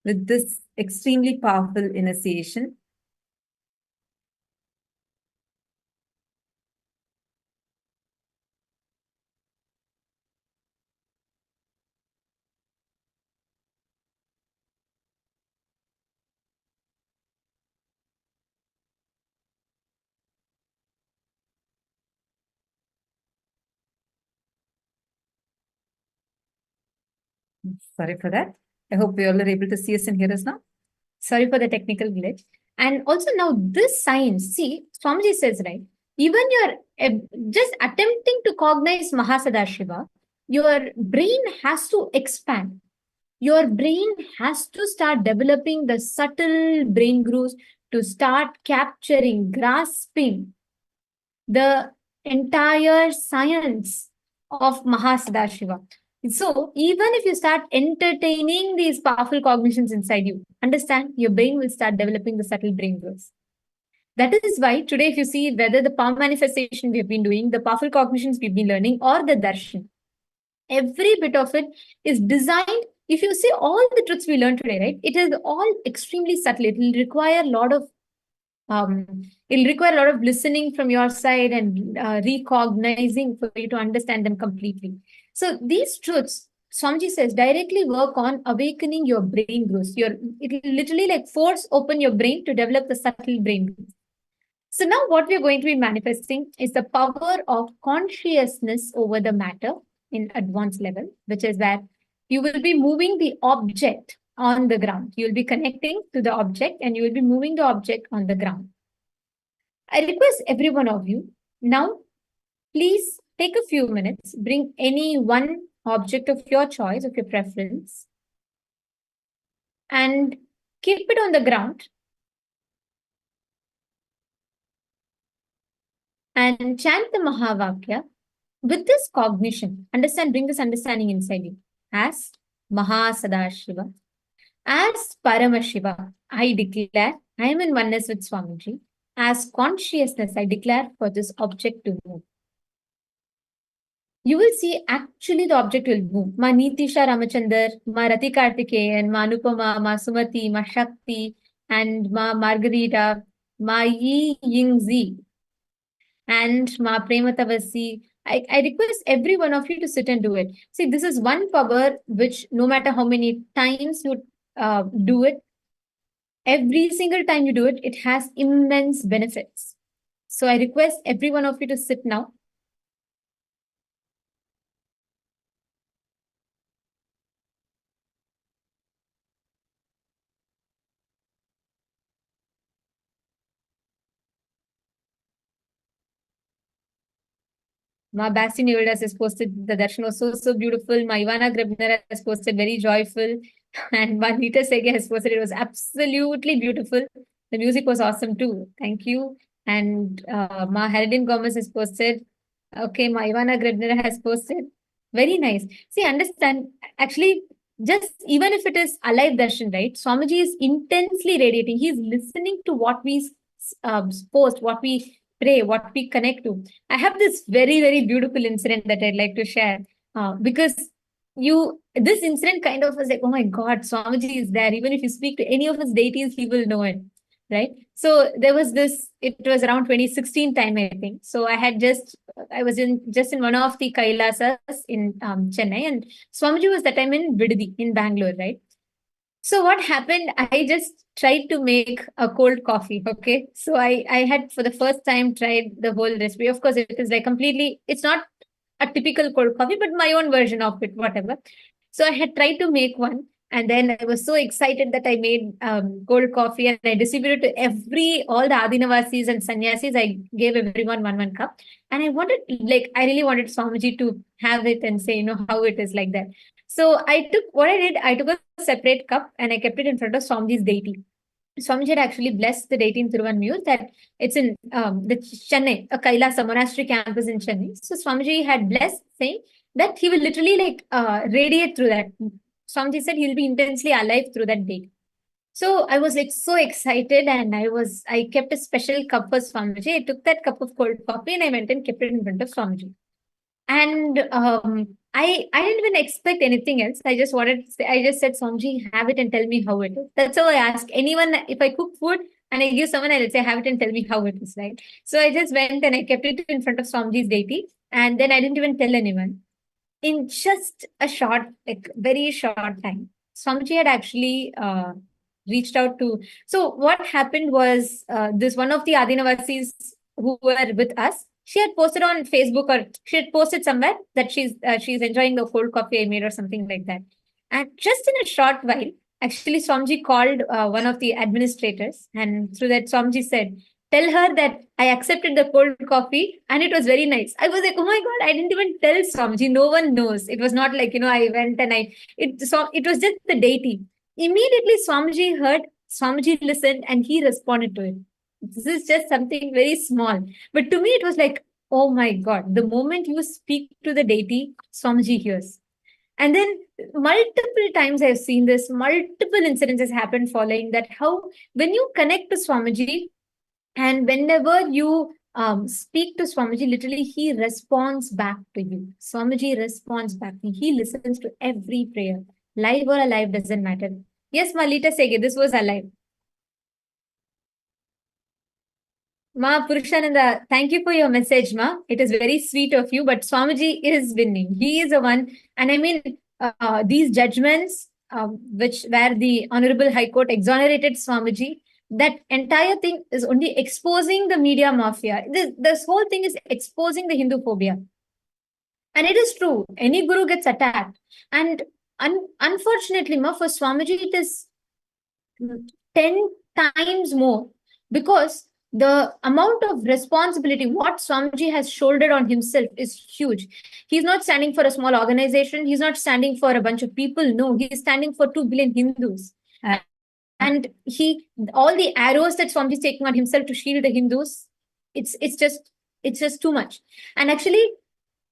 with this extremely powerful initiation. Sorry for that. I hope we all are able to see us and hear us now. Sorry for the technical glitch. And also now this science, see, Swamiji says, right, even you're just attempting to cognize Mahasadashiva, your brain has to expand. Your brain has to start developing the subtle brain grooves to start capturing, grasping the entire science of Mahasadashiva. So even if you start entertaining these powerful cognitions inside you, understand your brain will start developing the subtle brain growth. That is why today, if you see whether the power manifestation we've been doing, the powerful cognitions we've been learning, or the darshan, every bit of it is designed. If you see all the truths we learned today, right, it is all extremely subtle. It will require a lot of it'll require a lot of listening from your side and recognizing for you to understand them completely. So these truths, Swamiji says, directly work on awakening your brain growth. It will literally like force open your brain to develop the subtle brain growth. So now what we're going to be manifesting is the power of consciousness over the matter in advanced level, which is that you will be moving the object on the ground. You'll be connecting to the object and you will be moving the object on the ground. I request every one of you now, please take a few minutes, bring any one object of your choice, of your preference, and keep it on the ground and chant the Mahavakya with this cognition. Bring this understanding inside you as Mahasadashiva, as Paramashiva. I declare I am in oneness with Swamiji. As consciousness, I declare for this object to move. You will see actually the object will move. Ma Nitisha Ramachandar, Ma Rati Kartikeyan, Ma Anupama, Ma Sumati, Ma Shakti, and Ma Margarita, Ma Yi Yingzi, and Ma Prematavasi. I request every one of you to sit and do it. See, this is one power which no matter how many times you do it, every single time you do it, it has immense benefits. So I request every one of you to sit now. Ma Basti Nevildas has posted the darshan was so beautiful. Ma Ivana Grebner has posted very joyful. And Ma Nita Sege has posted it was absolutely beautiful. The music was awesome too. Thank you. And Ma Haridin Gomez has posted. Okay, Ma Ivana Grebner has posted. Very nice. See, understand, actually, just even if it is alive darshan, right? Swamiji is intensely radiating. He is listening to what we post, what we pray, what we connect to. I have this very beautiful incident that I'd like to share because this incident kind of was like, oh my God, Swamiji is there. Even if you speak to any of his deities, he will know it, right? So there was this. It was around 2016 time, I think. So I was in one of the Kailasas in Chennai, and Swamiji was that time in Vidadi in Bangalore, right? So what happened, I just tried to make a cold coffee, okay? So I had for the first time tried the whole recipe. Of course, it is like completely, it's not a typical cold coffee, but my own version of it, whatever. So I had tried to make one. And then I was so excited that I made cold coffee and I distributed to all the Adinavasis and Sannyasis. I gave everyone one cup. And I really wanted Swamiji to have it and say, how it is like that. So I took a separate cup and I kept it in front of Swamiji's deity. Swamiji had actually blessed the deity in Thiruvanmiyur that it's in the Chennai, a Kailasa monastery campus in Chennai. So Swamiji had blessed, saying that he will literally radiate through that. Swamiji said he'll be intensely alive through that day. So I was so excited and I kept a special cup for Swamiji. I took that cup of cold coffee and I went and kept it in front of Swamiji. And I didn't even expect anything else. I just said, Swamiji, have it and tell me how it is. That's how I ask anyone. If I cook food and I give someone, I'll say, have it and tell me how it is, right? So I just went and I kept it in front of Swamiji's deity. And then I didn't even tell anyone. In just a short, like very short time, Swamiji had actually reached out to. So what happened was, this one of the Adinavasis who were with us, she had posted on Facebook, or she had posted somewhere that she's enjoying the cold coffee I made or something like that. And just in a short while, actually Swamiji called one of the administrators, and through that Swamiji said, tell her that I accepted the cold coffee and it was very nice. I was like, oh my God, I didn't even tell Swamiji. No one knows. It was not like, I went and it was just the deity. Immediately Swamiji heard, Swamiji listened, and he responded to it. This is just something very small. But to me, it was like, oh my God, the moment you speak to the deity, Swamiji hears. And then multiple times I've seen this, multiple incidences happen following that, how when you connect to Swamiji, and whenever you speak to Swamiji, literally he responds back to you. Swamiji responds back to you. He listens to every prayer. Live or alive doesn't matter. Yes, Malita Sege, this was alive. Ma Purushananda, thank you for your message, Ma. It is very sweet of you, but Swamiji is winning. He is the one. And I mean, these judgments, where the Honorable High Court exonerated Swamiji, that entire thing is only exposing the media mafia. This whole thing is exposing the Hindu phobia. And it is true. Any guru gets attacked. And unfortunately, Ma, for Swamiji, it is 10 times more, because the amount of responsibility what Swamiji has shouldered on himself is huge. He's not standing for a small organization. He's not standing for a bunch of people. No, he's standing for 2 billion Hindus. And all the arrows that Swamiji is taking on himself to shield the Hindus, it's just too much. And actually,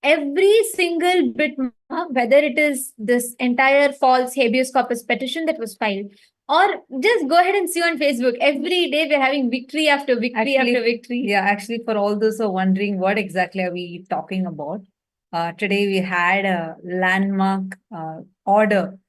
every single bit, whether it is this entire false habeas corpus petition that was filed, or just go ahead and see on Facebook, every day we're having victory after victory after victory. Yeah, actually, for all those who are wondering what exactly are we talking about, today we had a landmark order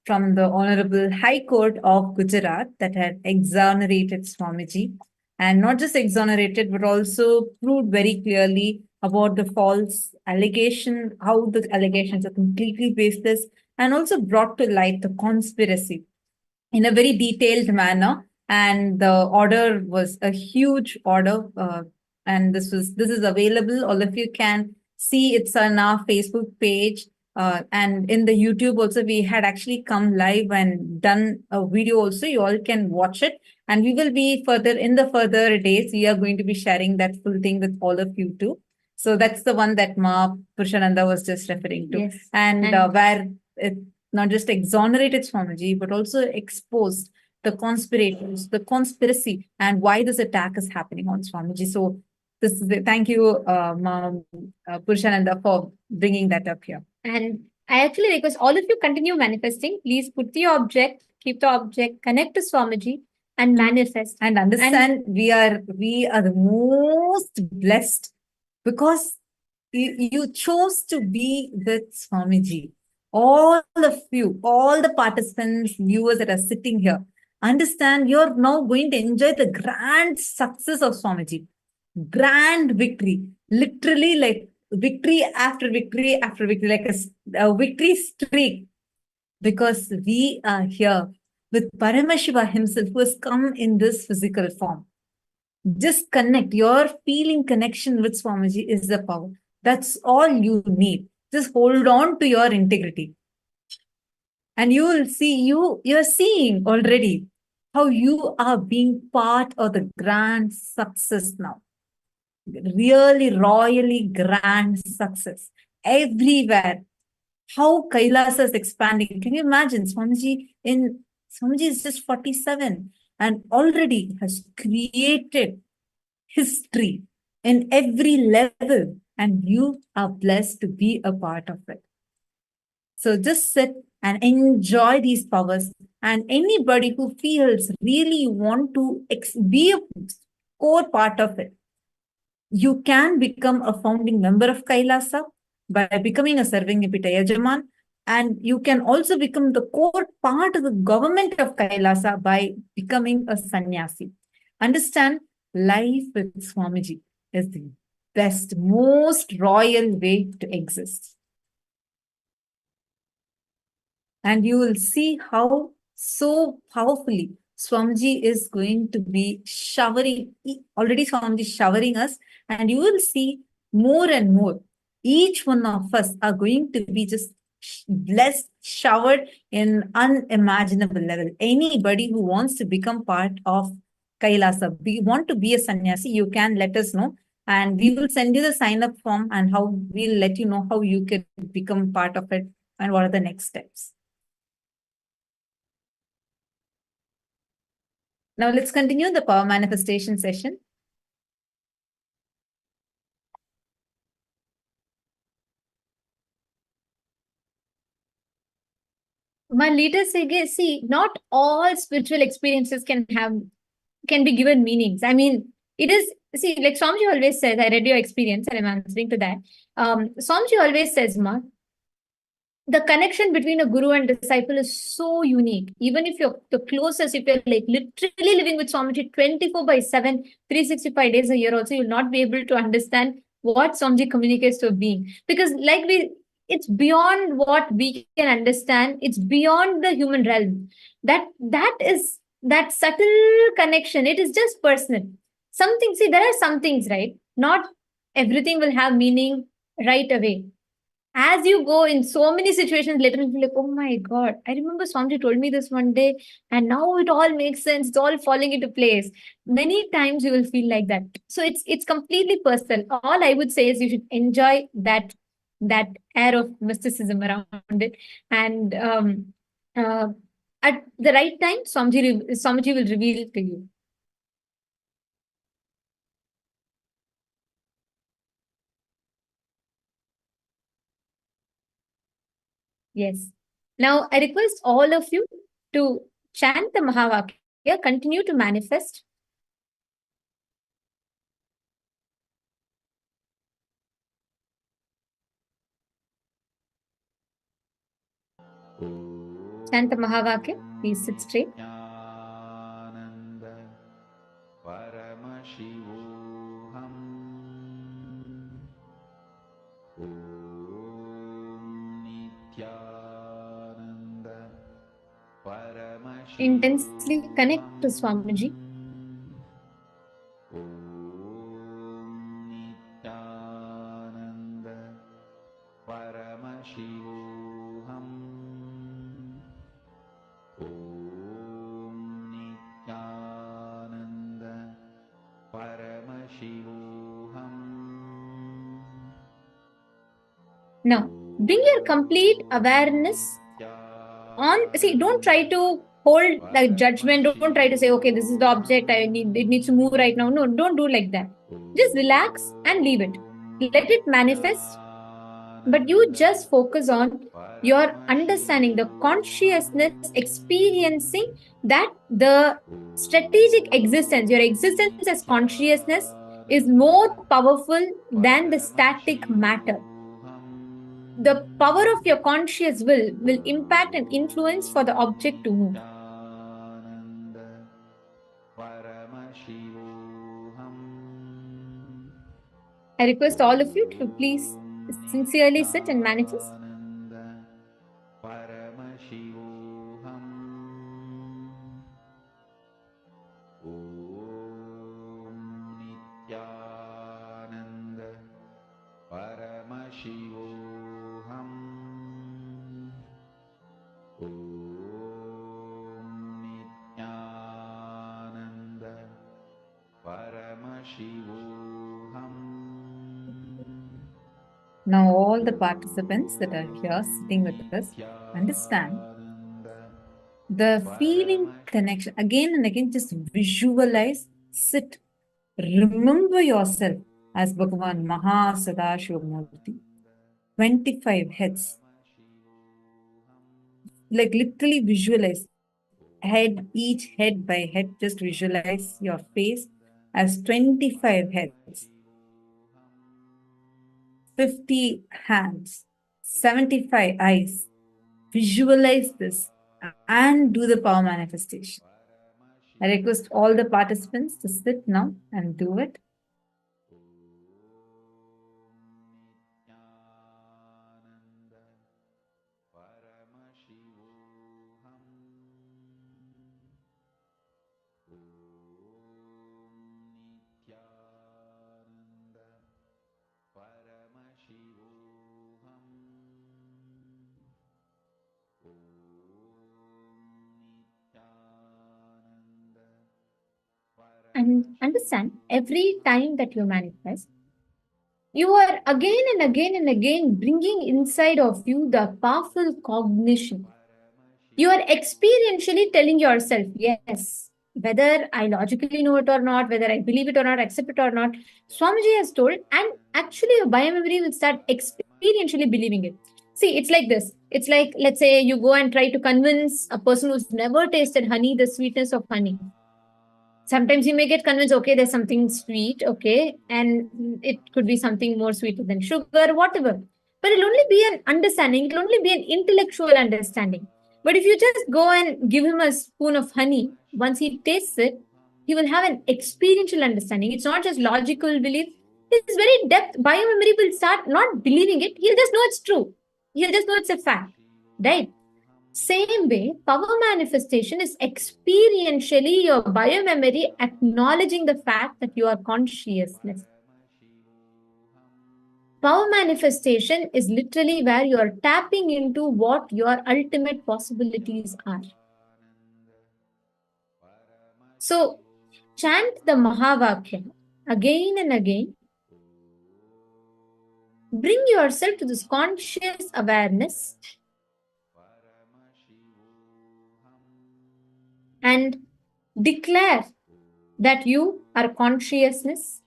from the Honorable High Court of Gujarat that had exonerated Swamiji, and not just exonerated, but also proved very clearly about the false allegation, how the allegations are completely baseless, and also brought to light the conspiracy in a very detailed manner. And the order was a huge order, and this is available. All of you can see it's on our Facebook page, and in the YouTube also. We had actually come live and done a video also. You all can watch it, and we will be further days. We are going to be sharing that full thing with all of you too. So that's the one that Ma Purushananda was just referring to, Yes. and where it not just exonerated Swamiji, but also exposed the conspirators, the conspiracy, and why this attack is happening on Swamiji. So thank you, Purushananda, for bringing that up here. And I actually request all of you continue manifesting. Please put the object, keep the object, connect to Swamiji, and manifest. And understand, we are the most blessed, because you chose to be with Swamiji. All of you, all the participants, viewers that are sitting here, understand you're now going to enjoy the grand success of Swamiji. Grand victory. Literally, like victory after victory after victory, like a victory streak. Because we are here with Paramashiva himself, who has come in this physical form. Just connect. Your feeling connection with Swamiji is the power. That's all you need. Just hold on to your integrity. And you will see, you're seeing already how you are being part of the grand success now. Really royally grand success. Everywhere. How Kailasa is expanding. Can you imagine? Swamiji is just 47 and already has created history in every level, and you are blessed to be a part of it. So just sit and enjoy these powers. And anybody who feels really want to be a core part of it, you can become a founding member of Kailasa. by becoming a serving Yajaman. And you can also become the core part of the government of Kailasa by becoming a sannyasi. Understand, life with Swamiji is the best, most royal way to exist. And you will see how so powerfully Swamiji is going to be showering. Already Swamiji is showering us, and you will see more and more. Each one of us are going to be just blessed, showered in unimaginable level. Anybody who wants to become part of Kailasa, want to be a sannyasi, you can let us know. And we will send you the sign up form and how we'll let you know how you can become part of it and what are the next steps. Now let's continue the power manifestation session. My leader say, see, not all spiritual experiences can be given meanings. I mean, it is, see, like Swamiji always says, I read your experience and I'm answering to that. Swamiji always says, Ma, the connection between a guru and disciple is so unique. Even if you're the closest, if you're like literally living with Swamiji 24/7, 365 days a year, also, you'll not be able to understand what Swamiji communicates to a being. Because, it's beyond what we can understand, it's beyond the human realm. That is that subtle connection, it is just personal. Something, see, there are some things, right? Not everything will have meaning right away. As you go in so many situations later, you'll be like, oh my God, I remember Swamiji told me this one day, and now it all makes sense. It's all falling into place. Many times you will feel like that. So it's completely personal. All I would say is you should enjoy that air of mysticism around it. And uh, at the right time, Swamiji will reveal it to you. Yes. Now, I request all of you to chant the Mahavakya, continue to manifest. Chant the Mahavakya. Please sit straight. Nithyananda Paramashivoham Nithyananda Intensely connect to Paramashivoham Swamiji. Nithyananda Paramashivoham Nithyananda Paramashivoham. Now, bring your complete awareness on. See, don't try to hold the judgment. Don't try to say, okay, this is the object. It needs to move right now. No, don't do like that. Just relax and leave it. Let it manifest. But you just focus on your understanding, the consciousness, experiencing that the strategic existence, your existence as consciousness, is more powerful than the static matter. The power of your conscious will impact and influence for the object to move. I request all of you to please sincerely sit and manifest. Nithyananda Paramashivoham Nithyananda Paramashivoham. Now, all the participants that are here sitting with us understand the feeling connection. Again and again, just visualize, sit, remember yourself as Bhagavan Mahasada 25 heads. Like literally visualize head, each head by head, just visualize your face as 25 heads. 50 hands, 75 eyes. Visualize this and do the power manifestation. I request all the participants to sit now and do it. Nithyananda Paramashivoham Nithyananda Paramashivoham Nithyananda And understand, every time that you manifest, you are again and again and again bringing inside of you the powerful cognition. You are experientially telling yourself, yes, whether I logically know it or not, whether I believe it or not, accept it or not, Swamiji has told, and actually your biomemory will start experientially believing it. See, it's like this. It's like, let's say you go and try to convince a person who's never tasted honey, the sweetness of honey. Sometimes you may get convinced, okay, there's something sweet, okay, and it could be something more sweeter than sugar, whatever. But it'll only be an understanding, it'll only be an intellectual understanding. But if you just go and give him a spoon of honey, once he tastes it, he will have an experiential understanding. It's not just logical belief, his very depth, biomemory will start not believing it, he'll just know it's true. He'll just know it's a fact, right? Same way, power manifestation is experientially your biomemory acknowledging the fact that you are consciousness. Power manifestation is literally where you are tapping into what your ultimate possibilities are. So, chant the Mahavakya again and again. Bring yourself to this conscious awareness and declare that you are consciousness.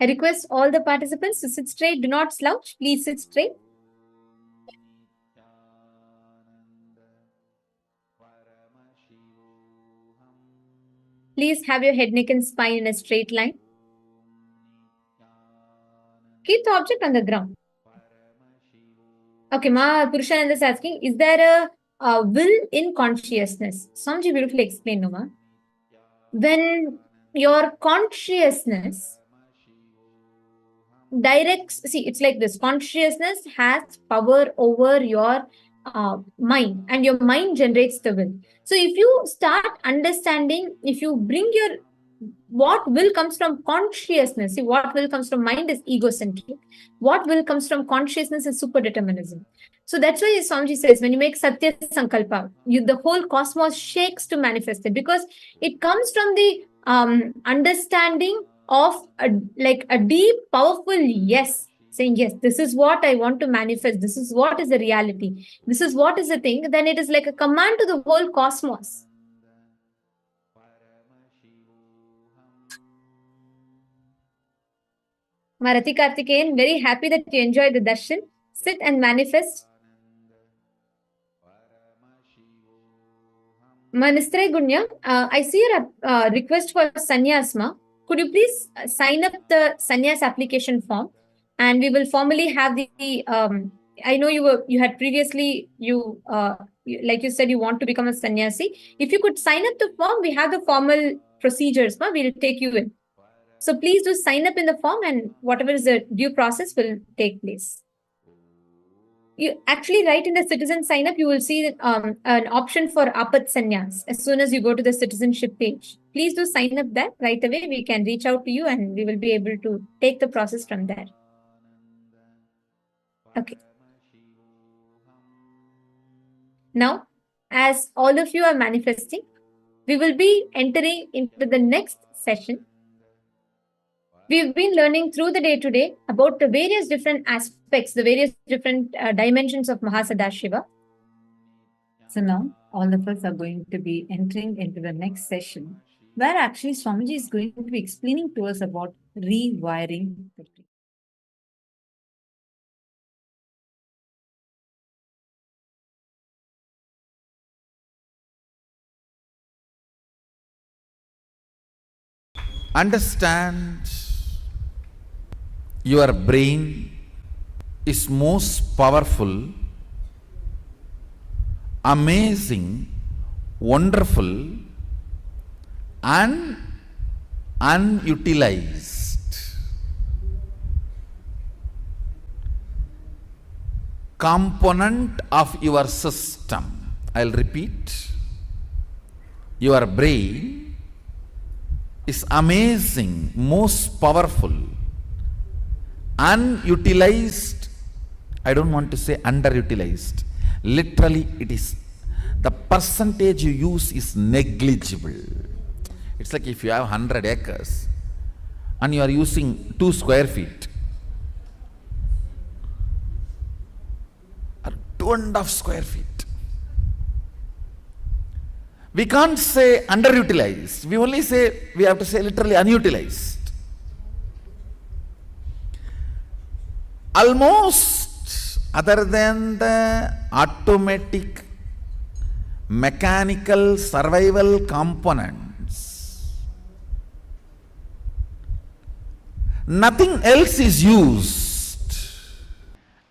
I request all the participants to sit straight. Do not slouch. Please sit straight. Please have your head, neck, and spine in a straight line. Keep the object on the ground. Okay, Ma Purushananda is asking, is there a will in consciousness? Samji beautifully explained, no, Ma. When your consciousness directs, see, it's like this. Consciousness has power over your mind, and your mind generates the will. So if you start understanding, if you bring your what will comes from consciousness. See, what will comes from mind is egocentric. What will comes from consciousness is super determinism. So that's why Swamiji says, when you make Satya Sankalpa, the whole cosmos shakes to manifest it, because it comes from the understanding of a deep, powerful yes, saying, yes, this is what I want to manifest. This is what is the reality. This is what is the thing. Then it is like a command to the whole cosmos. Marathi Karthikeyan, very happy that you enjoyed the darshan. Sit and manifest. Manistre Gunya, I see a request for sannyasma. Could you please sign up the sannyas application form, and we will formally have the I know you had previously like you said, you want to become a sannyasi. If you could sign up the form, we have the formal procedures. We'll take you in. So please do sign up in the form, and whatever is the due process will take place. You actually write in the citizen sign up, you will see an option for Apat Sannyas as soon as you go to the citizenship page. Please do sign up there right away. We can reach out to you and we will be able to take the process from there. Okay. Now, as all of you are manifesting, we will be entering into the next session. We've been learning through the day today about the various different aspects, the various different dimensions of Mahasadashiva. So now all of us are going to be entering into the next session where actually Swamiji is going to be explaining to us about rewiring the brain. Understand your brain is most powerful, amazing, wonderful, and unutilized component of your system. I'll repeat. Your brain is amazing, most powerful, unutilized. I don't want to say underutilized. Literally, it is. The percentage you use is negligible. It's like if you have 100 acres and you are using 2 square feet or 2.5 square feet. We can't say underutilized. We only say, we have to say literally unutilized. Almost, other than the automatic, mechanical survival components, nothing else is used.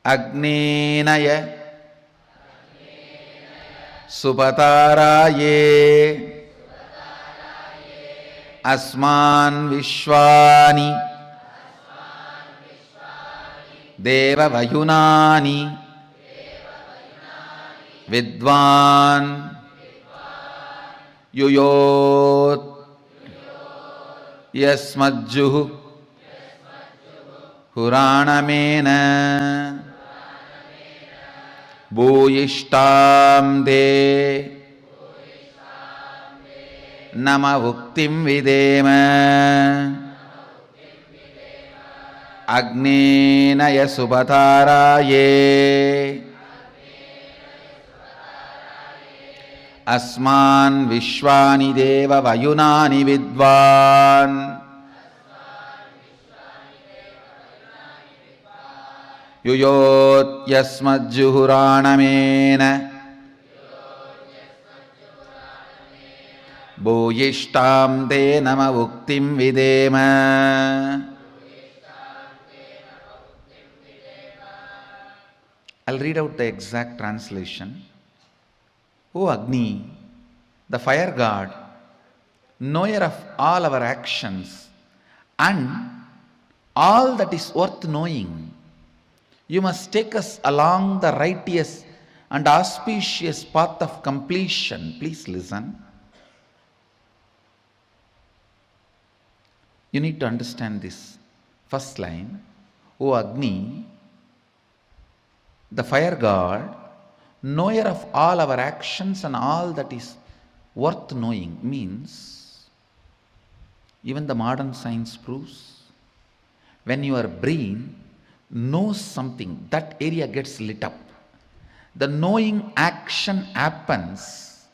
Agnenaya Supataraye Asman Vishwani Deva Vayunani Vidwan Yuyot Yasmajjuhu Puranamena Bhuyishtam De Nama Vuktim Videma Agnenaya Subhataraye Asman Vishwani Deva Vayunani Vidvan Yuyot Yasmajjuhuranamena Bhuyishtam Te Nama Vuktim Videma. I'll read out the exact translation. O Agni, the fire god, knower of all our actions and all that is worth knowing, you must take us along the righteous and auspicious path of completion. Please listen. You need to understand this first line. O Agni, the fire god, knower of all our actions and all that is worth knowing, means even the modern science proves when your brain knows something, that area gets lit up. The knowing action happens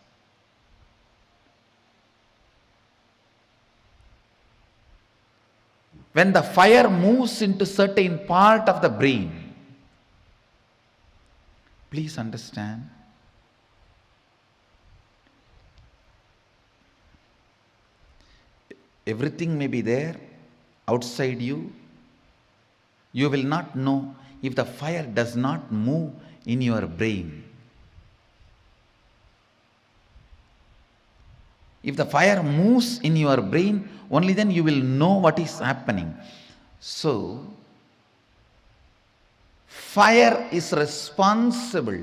when the fire moves into certain part of the brain. Please understand. Everything may be there outside you. You will not know if the fire does not move in your brain. If the fire moves in your brain, only then you will know what is happening. So, Fire is responsible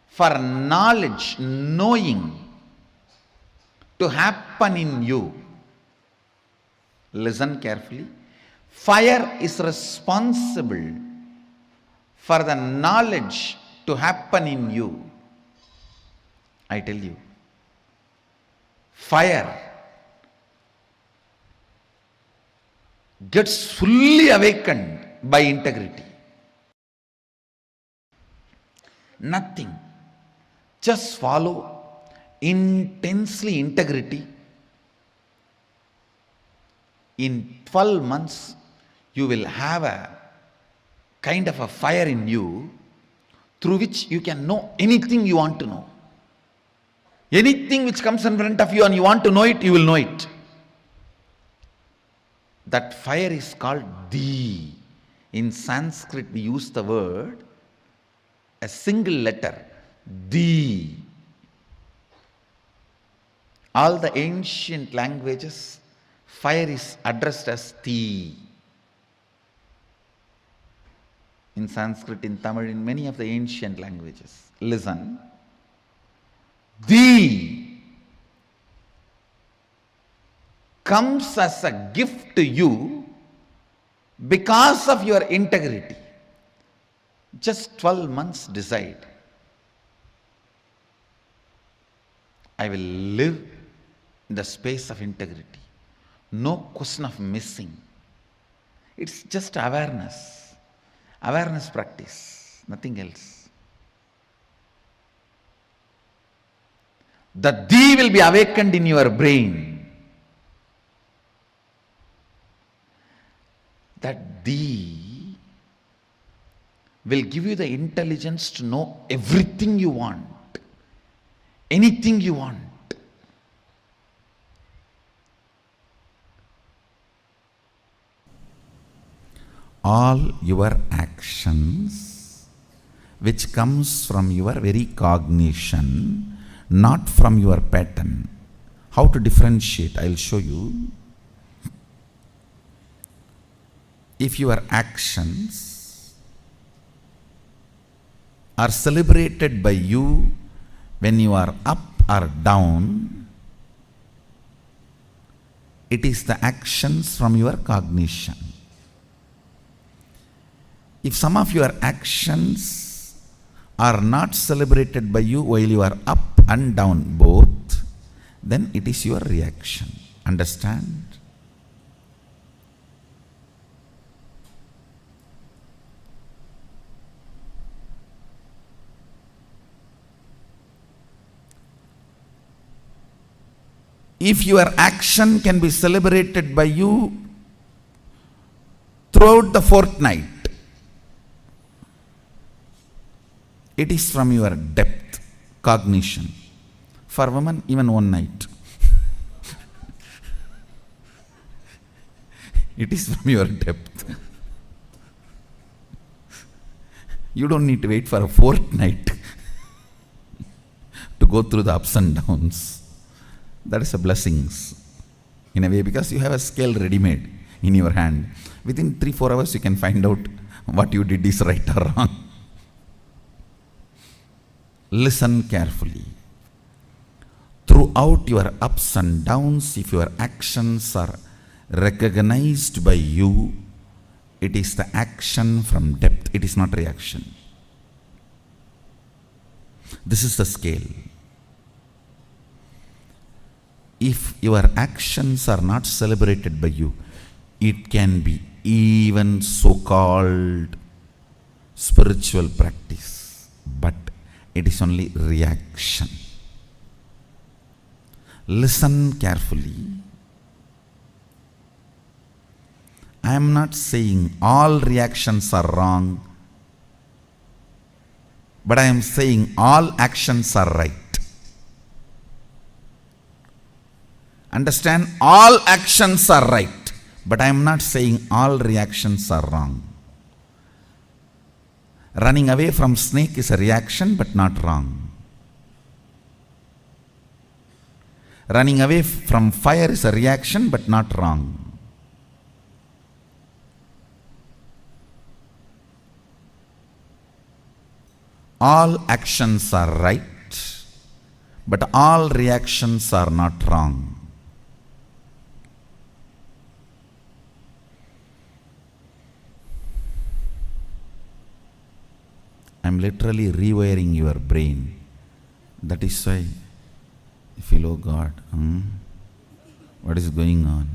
for knowledge, knowing to happen in you. Listen carefully. Fire is responsible for the knowledge to happen in you. I tell you, fire gets fully awakened by integrity. Nothing. Just follow intensely integrity. In 12 months, you will have a kind of a fire in you through which you can know anything you want to know. Anything which comes in front of you and you want to know it, you will know it. That fire is called di. In Sanskrit, we use the word, a single letter, di. All the ancient languages, fire is addressed as ti. In Sanskrit, in Tamil, in many of the ancient languages. Listen. Di comes as a gift to you because of your integrity. Just 12 months decide. I will live in the space of integrity. No question of missing. It's just awareness. Awareness practice, nothing else. The di will be awakened in your brain. That di will give you the intelligence to know everything you want, anything you want. All your actions, which comes from your very cognition, not from your pattern. How to differentiate? I'll show you. If your actions are celebrated by you when you are up or down, it is the actions from your cognition. If some of your actions are not celebrated by you while you are up and down both, then it is your reaction. Understand? If your action can be celebrated by you throughout the fortnight, it is from your depth, cognition. For women, even one night. It is from your depth. You don't need to wait for a fortnight to go through the ups and downs. That is a blessings in a way, because you have a scale ready-made in your hand. Within 3-4 hours you can find out what you did is right or wrong. Listen carefully. Throughout your ups and downs, if your actions are recognized by you, it is the action from depth, it is not reaction. This is the scale. If your actions are not celebrated by you, it can be even so-called spiritual practice, but it is only reaction. Listen carefully. I am not saying all reactions are wrong, but I am saying all actions are right. Understand? All actions are right, but I am not saying all reactions are wrong. Running away from snake is a reaction, but not wrong. Running away from fire is a reaction, but not wrong. All actions are right, but all reactions are not wrong. I'm literally rewiring your brain. That is why you feel, oh God, what is going on?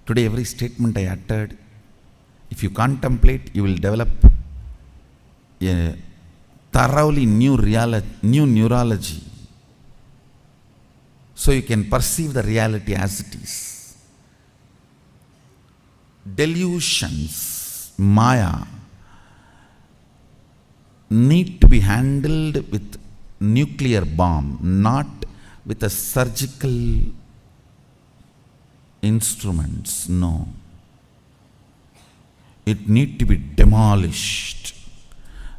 Today, every statement I uttered, if you contemplate, you will develop a thoroughly new neurology. So you can perceive the reality as it is. Delusions, Maya, need to be handled with nuclear bomb, not with a surgical instruments. No. It need to be demolished,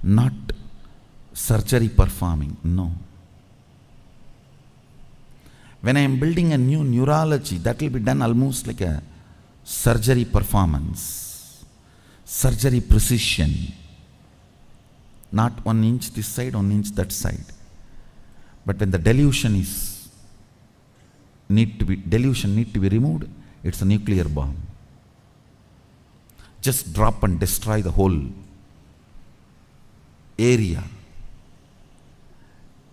not surgery performing. No. When I am building a new neurology, that will be done almost like a surgery performance, surgery precision. Not 1 inch this side, 1 inch that side. But when the delusion need to be removed, it's a nuclear bomb. Just drop and destroy the whole area.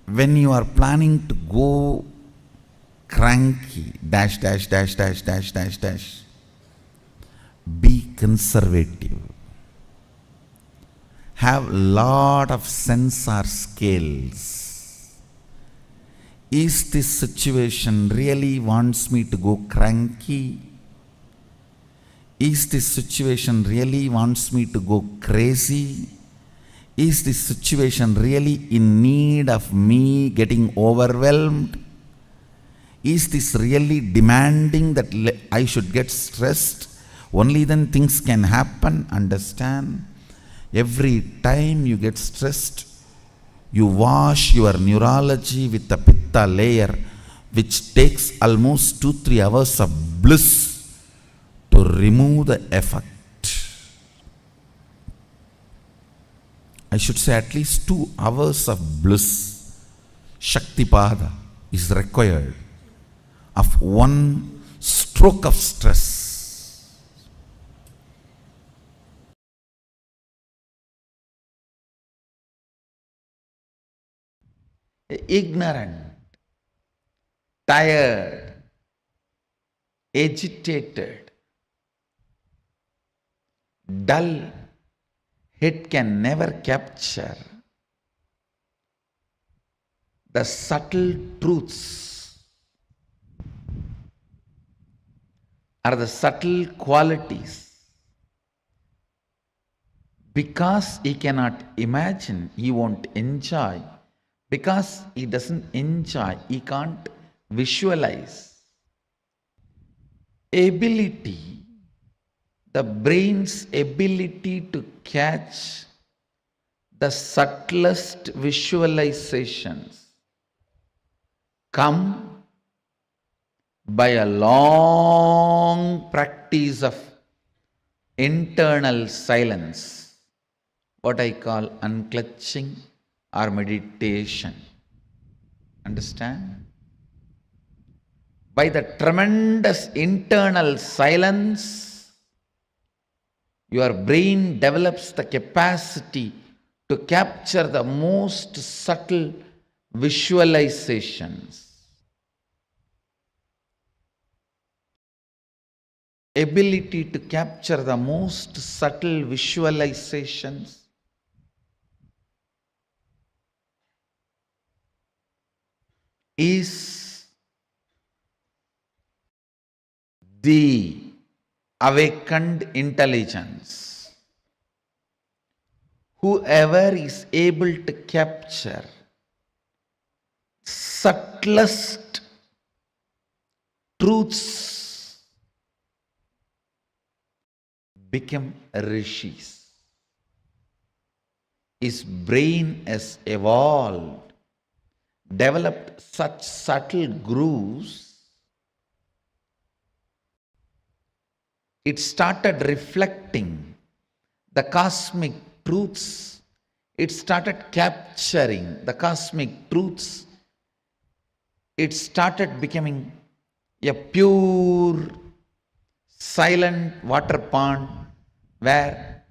When you are planning to go cranky, dash, be conservative. Have lot of sensor scales. Is this situation really wants me to go cranky? Is this situation really wants me to go crazy? Is this situation really in need of me getting overwhelmed? Is this really demanding that I should get stressed? Only then things can happen. Understand? Every time you get stressed, you wash your neurology with the pitta layer, which takes almost 2-3 hours of bliss to remove the effect. I should say at least 2 hours of bliss, Shaktipada, is required of one stroke of stress. Ignorant, tired, agitated, dull, it can never capture the subtle truths or the subtle qualities, because he cannot imagine, he won't enjoy. Because he doesn't enjoy, he can't visualize. Ability, the brain's ability to catch the subtlest visualizations, come by a long practice of internal silence, what I call unclutching or meditation. Understand? By the tremendous internal silence, your brain develops the capacity to capture the most subtle visualizations. Ability to capture the most subtle visualizations is the awakened intelligence. Whoever is able to capture subtlest truths become rishis. His brain has evolved developed such subtle grooves, it started reflecting the cosmic truths. It started capturing the cosmic truths. It started becoming a pure, silent water pond where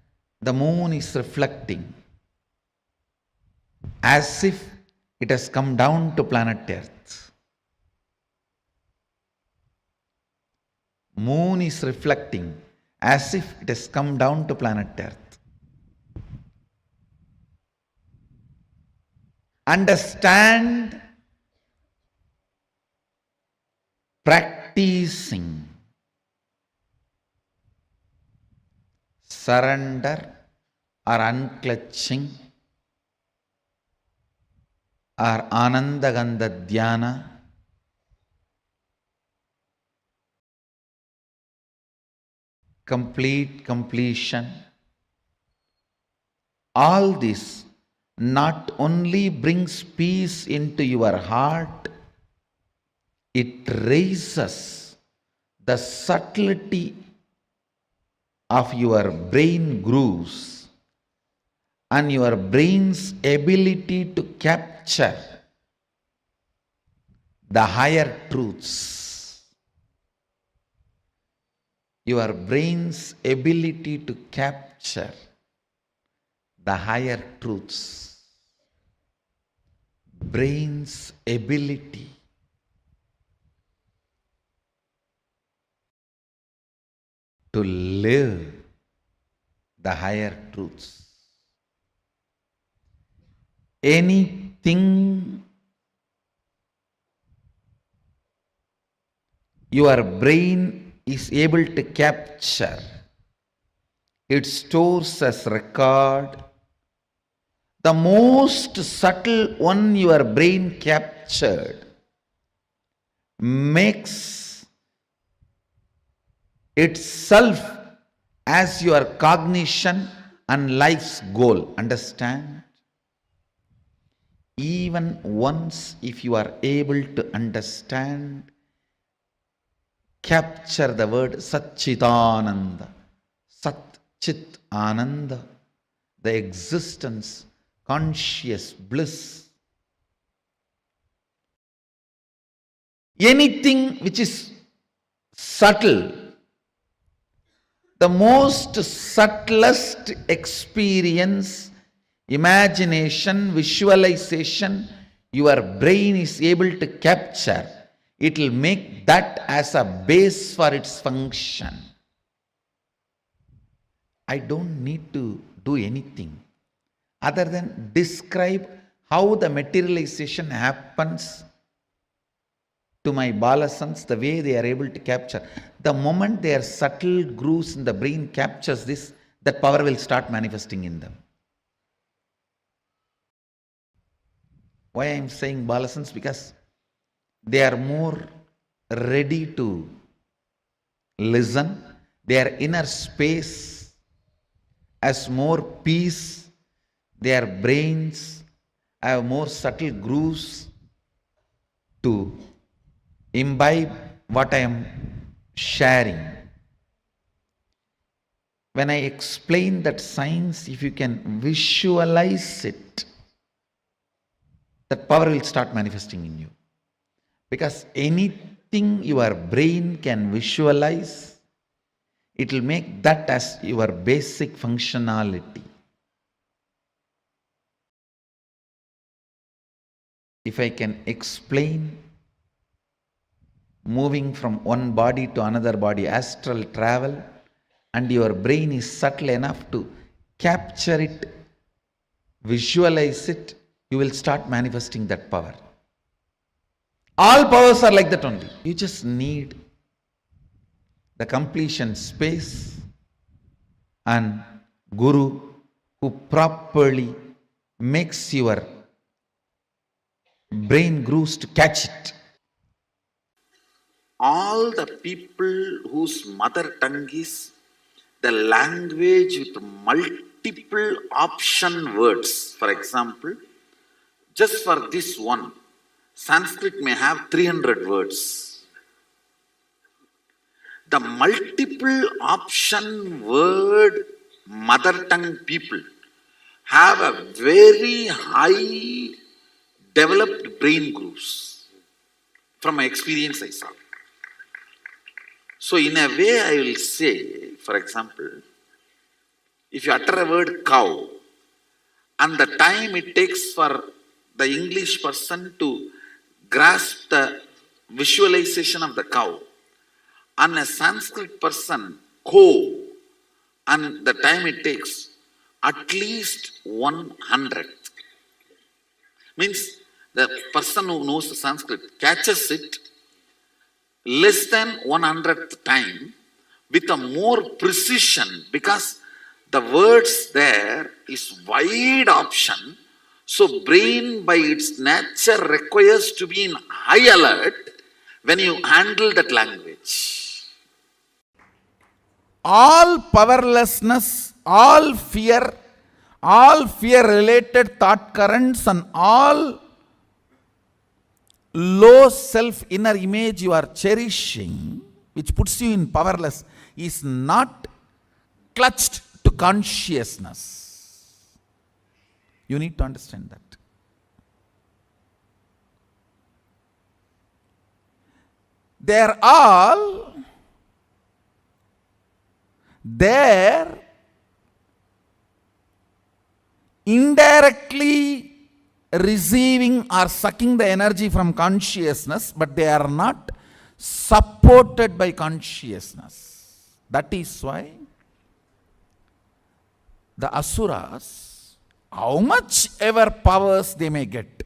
the moon is reflecting as if it has come down to planet Earth. Moon is reflecting as if it has come down to planet Earth. Understand, practicing surrender or unclutching or Anandagandha Dhyana, complete completion. All this not only brings peace into your heart, it raises the subtlety of your brain grooves and your brain's ability to capture the higher truths. Your brain's ability to capture the higher truths. Brain's ability to live the higher truths. Anything your brain is able to capture, it stores as record. The most subtle one your brain captured makes itself as your cognition and life's goal. Understand? Even once, if you are able to understand, capture the word Satchitananda, Sat Chit Ananda, the existence, conscious bliss. Anything which is subtle, the most subtlest experience, imagination, visualization, your brain is able to capture. It will make that as a base for its function. I don't need to do anything other than describe how the materialization happens to my balasans, the way they are able to capture. The moment their subtle grooves in the brain captures this, that power will start manifesting in them. Why I am saying balasans? Because they are more ready to listen. Their inner space has more peace. Their brains have more subtle grooves to imbibe what I am sharing. When I explain that science, if you can visualize it, that power will start manifesting in you. Because anything your brain can visualize, it will make that as your basic functionality. If I can explain moving from one body to another body, astral travel, and your brain is subtle enough to capture it, visualize it, you will start manifesting that power. All powers are like that only. You just need the completion space and Guru who properly makes your brain grooves to catch it. All the people whose mother tongue is the language with multiple option words, for example, just for this one, Sanskrit may have 300 words. The multiple option word mother tongue people have a very high developed brain grooves. From my experience, I saw. So in a way, I will say, for example, if you utter a word cow, and the time it takes for the English person to grasp the visualization of the cow, and a Sanskrit person, ko, and the time it takes, at least 100. Means the person who knows the Sanskrit catches it less than 100th time with a more precision, because the words there is wide option. So brain by its nature requires to be in high alert when you handle that language. All powerlessness, all fear related thought currents, and all low self inner image you are cherishing, which puts you in powerless, is not clutched to consciousness. You need to understand that. They are all there indirectly receiving or sucking the energy from consciousness, but they are not supported by consciousness. That is why the asuras, how much ever powers they may get,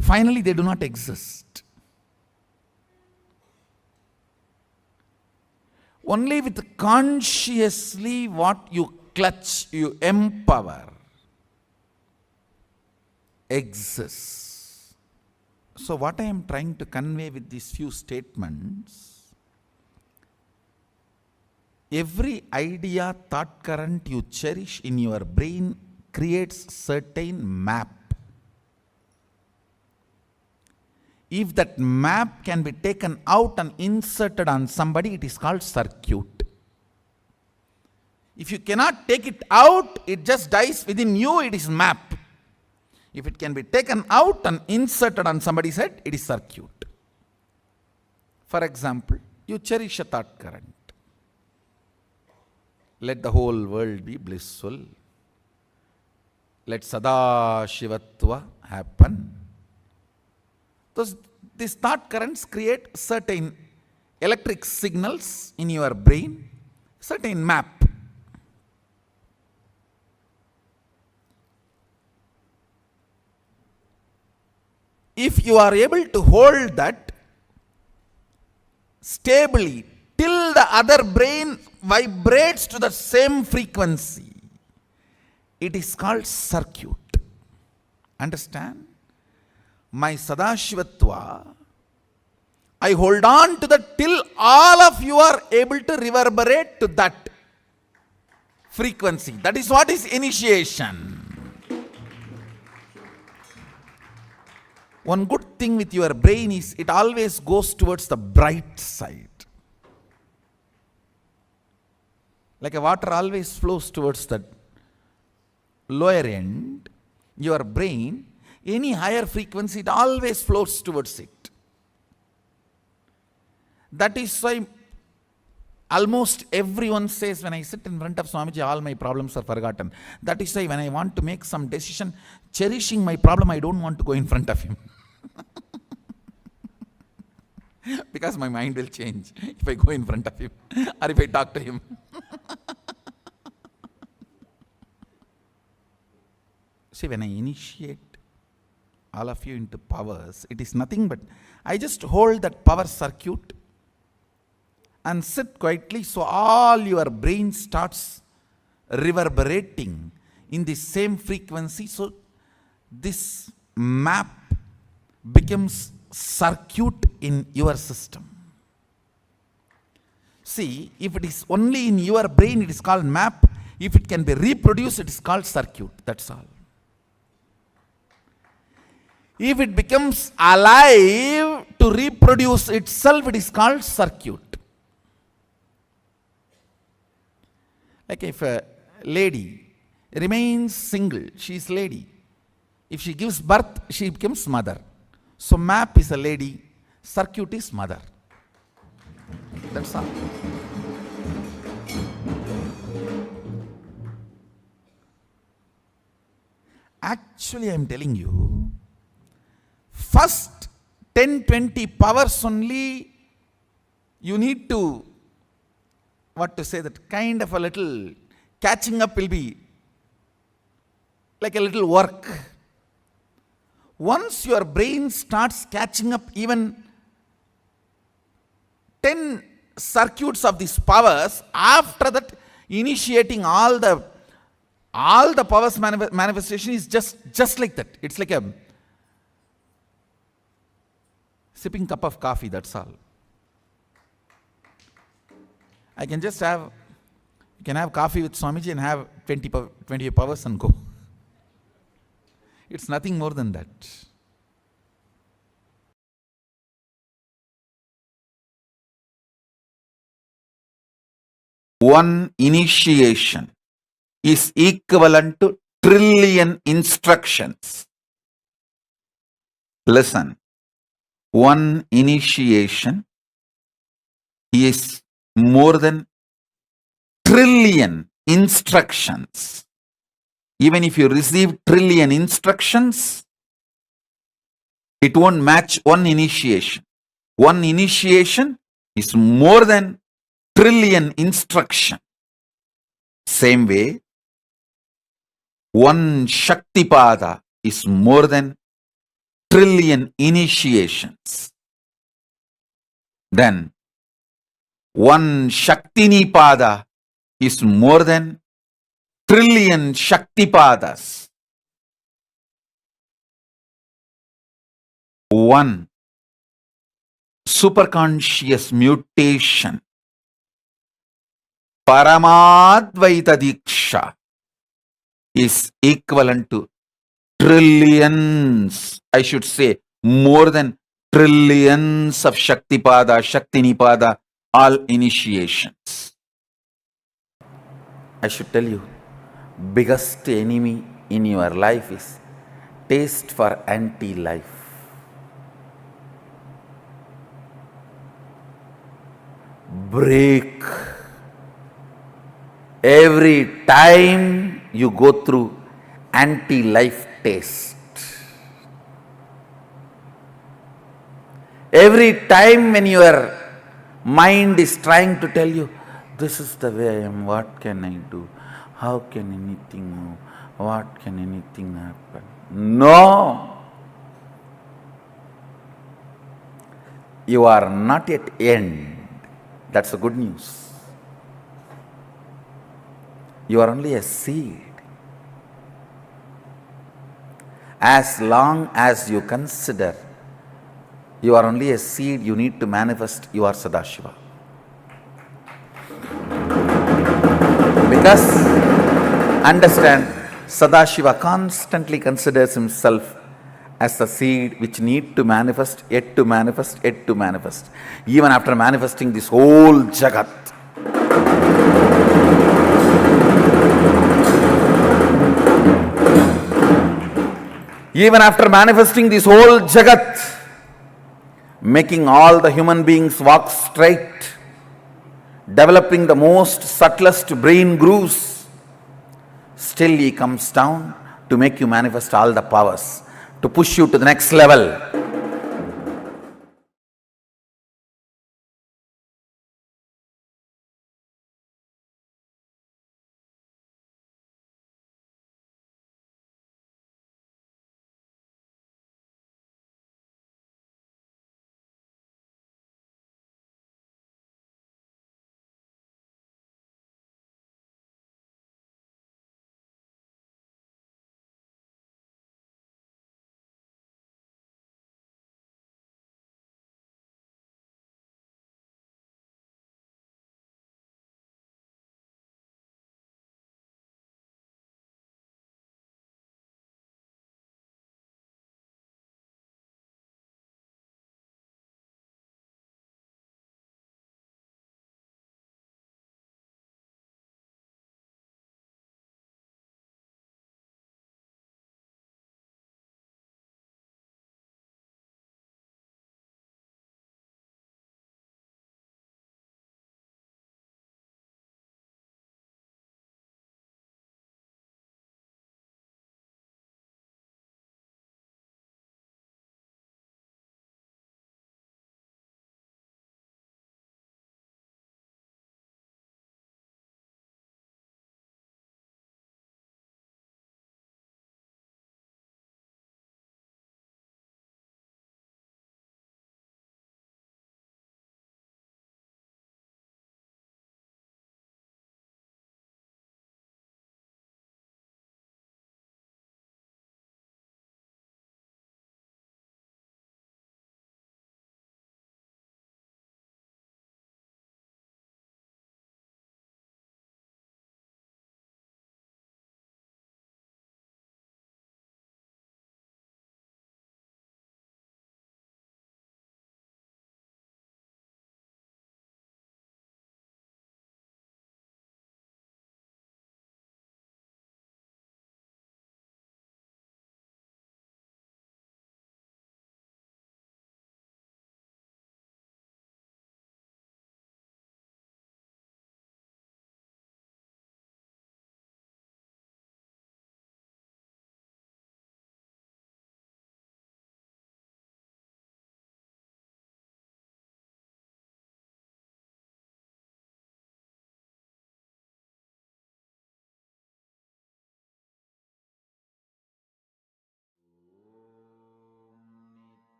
finally they do not exist. Only with consciously what you clutch, you empower, exists. So what I am trying to convey with these few statements, every idea, thought current you cherish in your brain creates certain map. If that map can be taken out and inserted on somebody, it is called circuit. If you cannot take it out, it just dies within you, it is map. If it can be taken out and inserted on somebody's head, it is circuit. For example, you cherish a thought current. Let the whole world be blissful. Let Sadashivatva happen. These thought currents create certain electric signals in your brain, certain map. If you are able to hold that stably till the other brain vibrates to the same frequency, it is called circuit. Understand? My Sadashivatva, I hold on to that till all of you are able to reverberate to that frequency. That is what is initiation. One good thing with your brain is it always goes towards the bright side. Like a water always flows towards the lower end, your brain, any higher frequency, it always flows towards it. That is why almost everyone says, when I sit in front of Swamiji, all my problems are forgotten. That is why when I want to make some decision, cherishing my problem, I don't want to go in front of him. Because my mind will change if I go in front of him or if I talk to him. See, when I initiate all of you into powers, it is nothing but I just hold that power circuit and sit quietly, so all your brain starts reverberating in the same frequency. So this map becomes circuit in your system. See, if it is only in your brain, it is called map. If it can be reproduced, it is called circuit. That's all. If it becomes alive to reproduce itself, it is called circuit. Like if a lady remains single, she is lady. If she gives birth, she becomes mother. So map is a lady, circuit is mother. That's all. Actually, I am telling you, first 10-20 powers only, you need to, what to say, that kind of a little catching up will be like a little work. Once your brain starts catching up even 10 circuits of these powers, after that initiating all the powers manifestation is just like that. It's like a sipping cup of coffee, that's all. I can just have, you can have coffee with Swamiji and have 20 powers and go. It's nothing more than that. One initiation is equivalent to trillion instructions. Listen, one initiation is more than trillion instructions. Even if you receive trillion instructions, it won't match one initiation. One initiation is more than trillion instruction. Same way, one Shaktipada is more than trillion initiations. Then one Shaktinipada is more than trillion Shaktipadas. One superconscious mutation, Paramadvaita Diksha, is equivalent to trillions, I should say more than trillions of Shaktipada, Shaktinipada, all initiations. I should tell you, biggest enemy in your life is taste for anti-life. Break. Every time you go through anti-life taste, every time when your mind is trying to tell you, this is the way I am, what can I do? How can anything move? What can anything happen? No! You are not yet end. That's the good news. You are only a seed. As long as you consider you are only a seed, you need to manifest you are Sadashiva. Because, understand, Sadashiva constantly considers himself as the seed which need to manifest, yet to manifest, yet to manifest. Even after manifesting this whole Jagat, even after manifesting this whole Jagat, making all the human beings walk straight, developing the most subtlest brain grooves, still he comes down to make you manifest all the powers, to push you to the next level.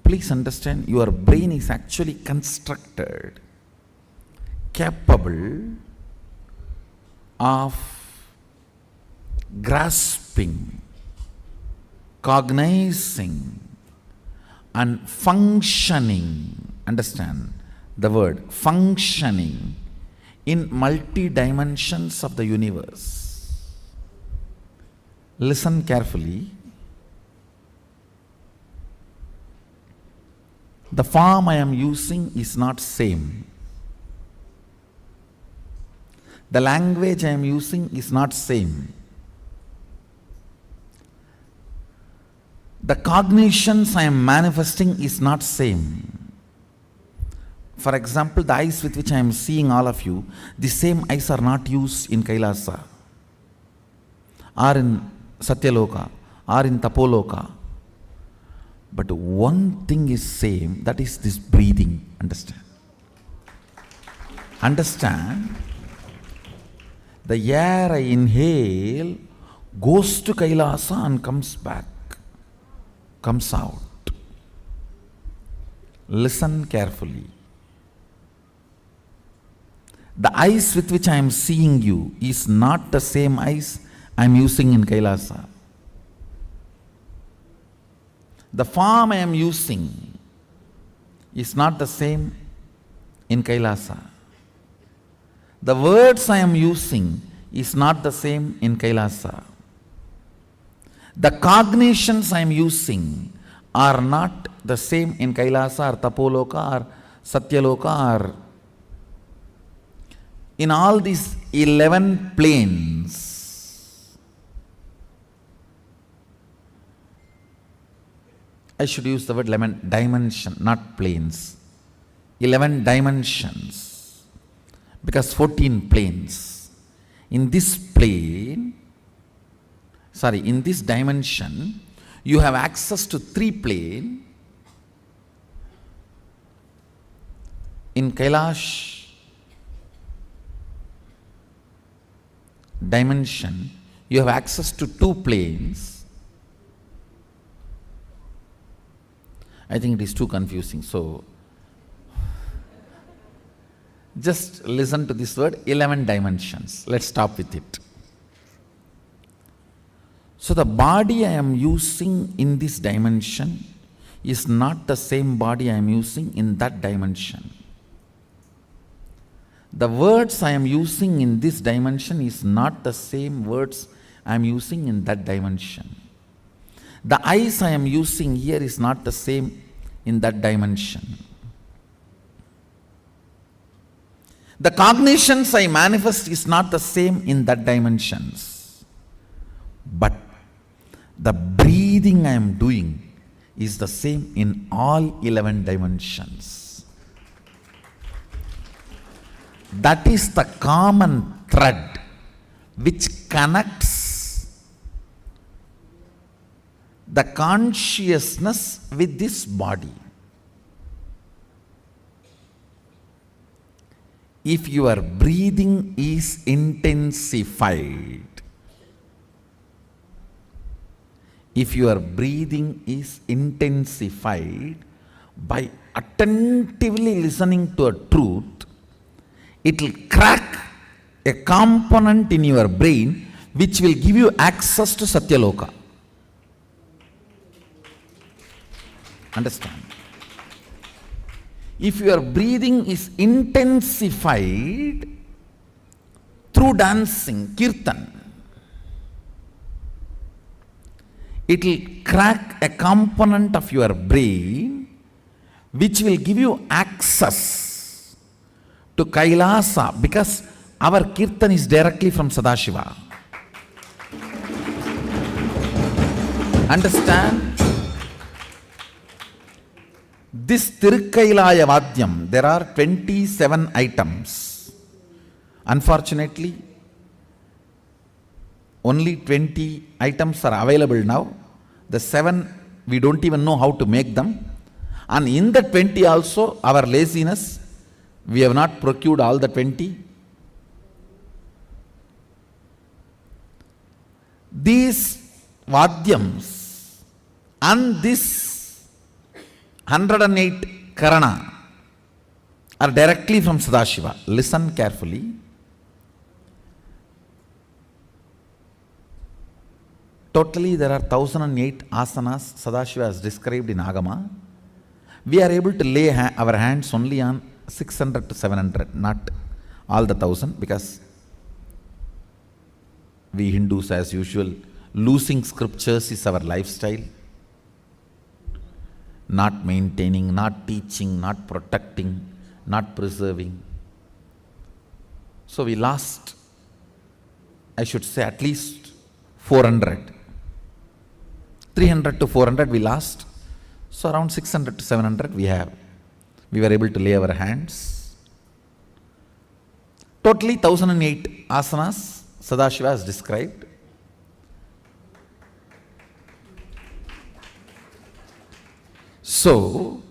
please understand, your brain is actually constructed, capable of grasping, cognizing, and functioning. Understand the word functioning in multi dimensions of the universe. Listen carefully. The form I am using is not same. The language I am using is not same. The cognitions I am manifesting is not same. For example, the eyes with which I am seeing all of you, the same eyes are not used in Kailasa, or in Satyaloka, or in Tapoloka. But one thing is same, that is this breathing. Understand? Understand? The air I inhale goes to Kailasa and comes back, comes out. Listen carefully. The eyes with which I am seeing you is not the same eyes I am using in Kailasa. The form I am using is not the same in Kailasa. The words I am using is not the same in Kailasa. The cognitions I am using are not the same in Kailasa or Tapoloka or Satyaloka or in all these 11 planes. I should use the word 11 dimension, not planes. 11 dimensions, because 14 planes. In this plane, in this dimension, you have access to 3 planes. In Kailash dimension, you have access to 2 planes. I think it is too confusing, so just listen to this word, 11 dimensions. Let's stop with it. So the body I am using in this dimension is not the same body I am using in that dimension. The words I am using in this dimension is not the same words I am using in that dimension. The eyes I am using here is not the same in that dimension. The cognitions I manifest is not the same in that dimensions. But the breathing I am doing is the same in all 11 dimensions. That is the common thread which connects the consciousness with this body. If your breathing is intensified, by attentively listening to a truth, it will crack a component in your brain which will give you access to Satyaloka. Understand? If your breathing is intensified through dancing, kirtan, it will crack a component of your brain which will give you access to Kailasa, because our kirtan is directly from Sadashiva. Understand? This Tirukkailaya Vadyam, there are 27 items. Unfortunately, only 20 items are available now. The 7, we don't even know how to make them. And in the 20 also, our laziness, we have not procured all the 20. These Vadyams and this 108 Karana are directly from Sadashiva. Listen carefully. Totally there are 1008 asanas Sadashiva has described in Agama. We are able to lay our hands only on 600 to 700, not all the 1000, because we Hindus, as usual, losing scriptures is our lifestyle. Not maintaining, not teaching, not protecting, not preserving. So we lost, I should say, at least 400. 300 to 400 we lost. So around 600 to 700 we were able to lay our hands. Totally 1008 asanas Sadashiva has described. So,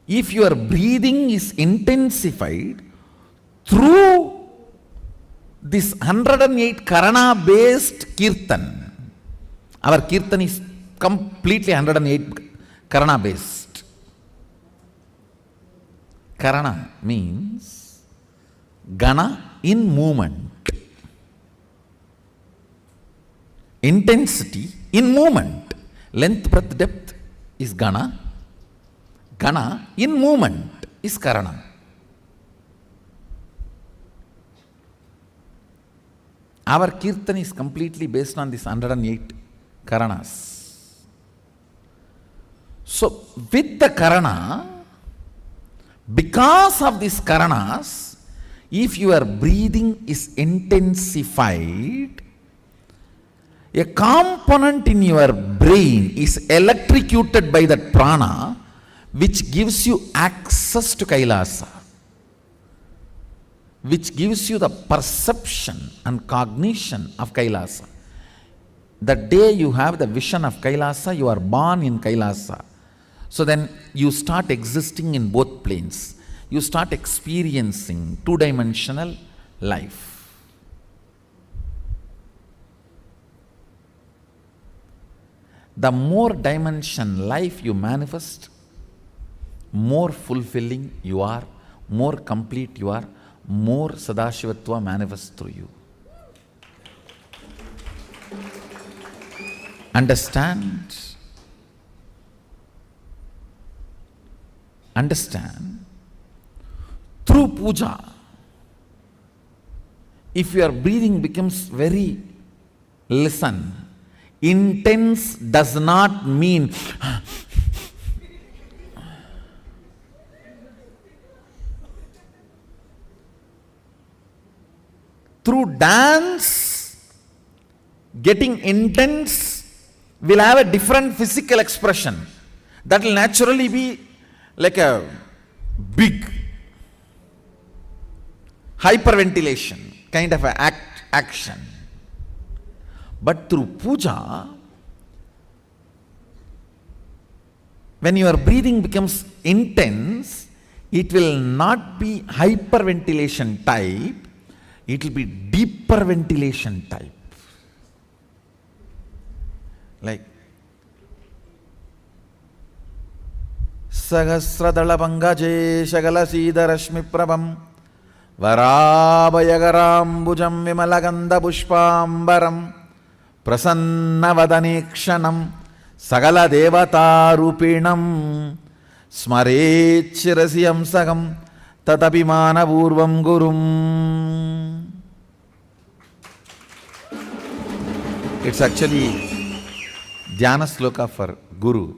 if your breathing is intensified through this 108 Karana based Kirtan, our Kirtan is completely 108 Karana based. Karana means Gana in movement. Intensity in movement. Length, breadth, depth is Gana. Gana in movement is Karana. Our Kirtan is completely based on this 108 Karanas. So, with the Karana, because of these Karanas, if your breathing is intensified, a component in your brain is electrocuted by that prana, which gives you access to Kailasa, which gives you the perception and cognition of Kailasa. The day you have the vision of Kailasa, you are born in Kailasa. So then you start existing in both planes. You start experiencing two-dimensional life. The more dimension life you manifest, more fulfilling you are, more complete you are, more Sadashivatva manifests through you. Understand? Understand? Through puja, if your breathing becomes very, listen, intense does not mean through dance, getting intense will have a different physical expression. That will naturally be like a big hyperventilation kind of an action. But through puja, when your breathing becomes intense, it will not be hyperventilation type, it will be deeper ventilation type. Like Sahasradala Pangaje Shagala Sida Rashmi Prabham Varabhayagaram Bhujam Vimalaganda Pushpambaram Prasannavadanekshanam Sagala Devata Rupinam Smarechirasiyam Sagam Tatapimana Purvam Gurum. It's actually Dhyana Sloka for Guru.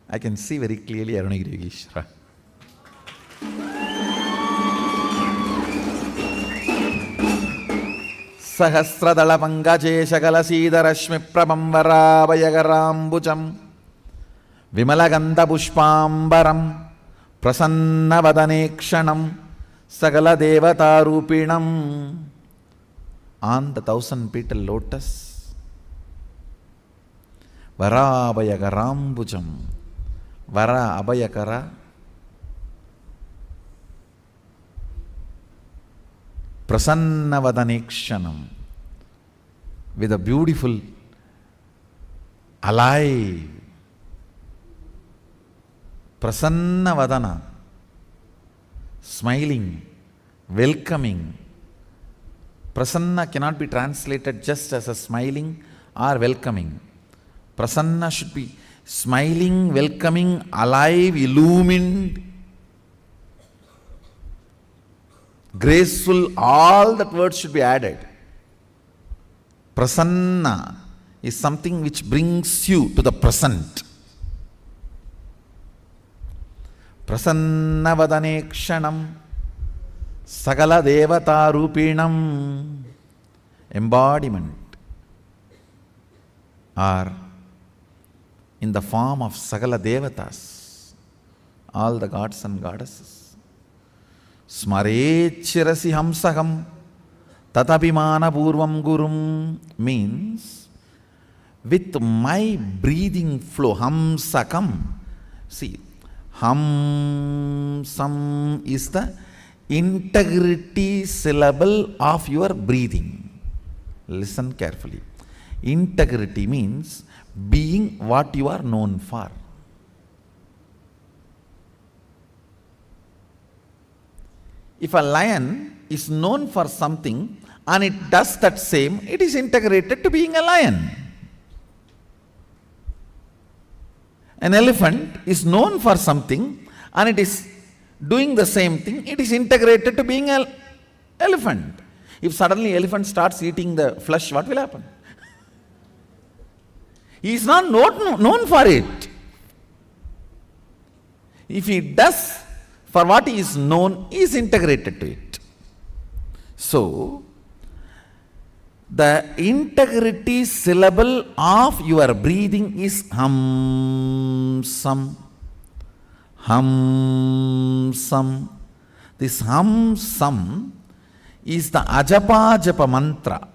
I can see very clearly Arunagiri Yogeshwara. Sahasradala Pangaje Shagala Sida Rashmi Prabham Varabhayagarambucham Vimalaganda Pushpambaram Prasannavadanekshanam Sagala Devata Rupinam. On the 1000-petal lotus, Varabhayagarambucham, Vara Abhayakara, Prasannavadanekshanam, with a beautiful, alive, Prasanna Vadana, smiling, welcoming. Prasanna cannot be translated just as a smiling or welcoming. Prasanna should be smiling, welcoming, alive, illumined, graceful. All that words should be added. Prasanna is something which brings you to the present. Prasanna vadane kshanam sagala devata rupinam. Embodiment, or in the form of sagala devatas, all the gods and goddesses. Smarechirasi hamsaham tatapimana purvam gurum means with my breathing flow, hamsakam. See, hamsam is the integrity syllable of your breathing. Listen carefully. Integrity means being what you are known for. If a lion is known for something and it does that same, it is integrated to being a lion. An elephant is known for something and it is doing the same thing, it is integrated to being an elephant. If suddenly elephant starts eating the flesh, what will happen? He is not known for it. If he does for what he is known, he is integrated to it. So, the integrity syllable of your breathing is hamsam. Hamsam. This hamsam is the ajapa japa mantra,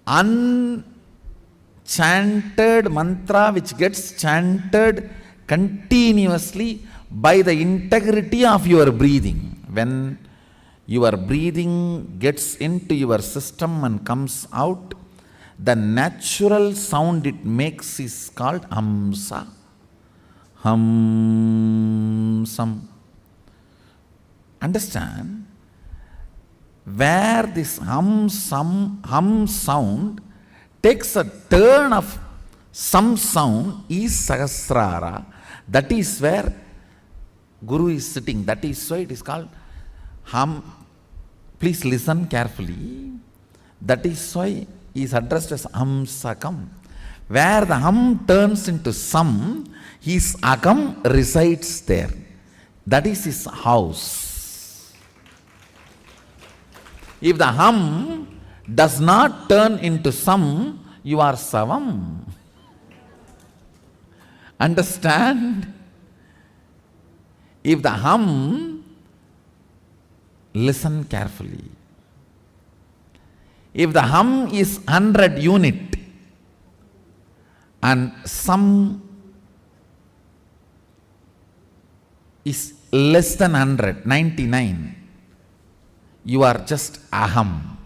unchanted mantra which gets chanted continuously by the integrity of your breathing. When your breathing gets into your system and comes out, the natural sound it makes is called hamsa. Hamsam. Understand? Where this hum sound takes a turn of some sound is Sahasrara. That is where Guru is sitting. That is why it is called hum. Please listen carefully. That is why he is addressed as Hamsakam. Where the hum turns into sam, his akam resides there. That is his house. If the hum does not turn into sam, you are savam. Understand? If the hum, listen carefully. If the hum is 100 unit and sam is less than 100, 99, you are just aham.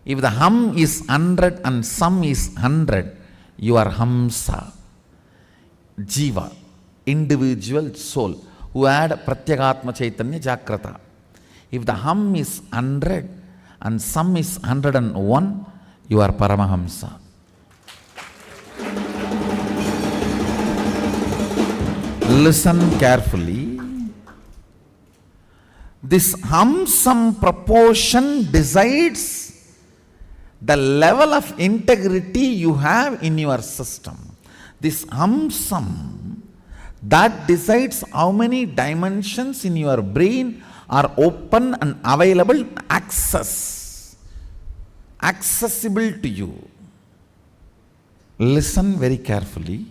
If the hum is 100 and sam is 100, you are hamsa, jiva, individual soul, who had pratyagatma chaitanya jagrata. If the hum is 100 and sam is 101, you are paramahamsa. Listen carefully. This hum-sam proportion decides the level of integrity you have in your system. This hum-sam, that decides how many dimensions in your brain are open and available, accessible to you. Listen very carefully.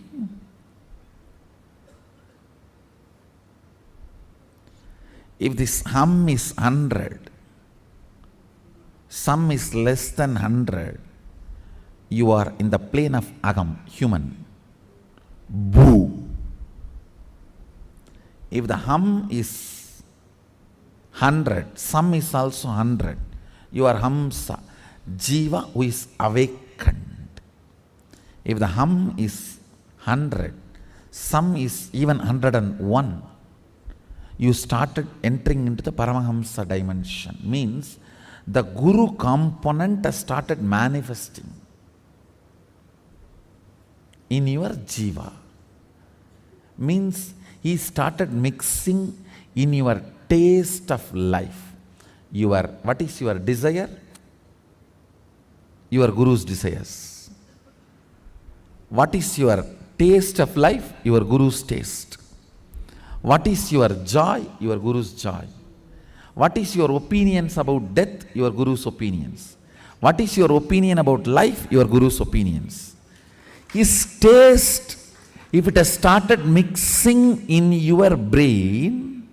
If this hum is 100, sam is less than 100, you are in the plane of agam, human. Boo. If the hum is 100, sam is also 100, you are hamsa, jiva who is awakened. If the hum is 100, some is even 101. You started entering into the Paramahamsa dimension. Means the Guru component has started manifesting in your jiva. Means he started mixing in your taste of life. What is your desire? Your Guru's desires. What is your taste of life? Your Guru's taste. What is your joy? Your Guru's joy. What is your opinions about death? Your Guru's opinions. What is your opinion about life? Your Guru's opinions. His taste, if it has started mixing in your brain,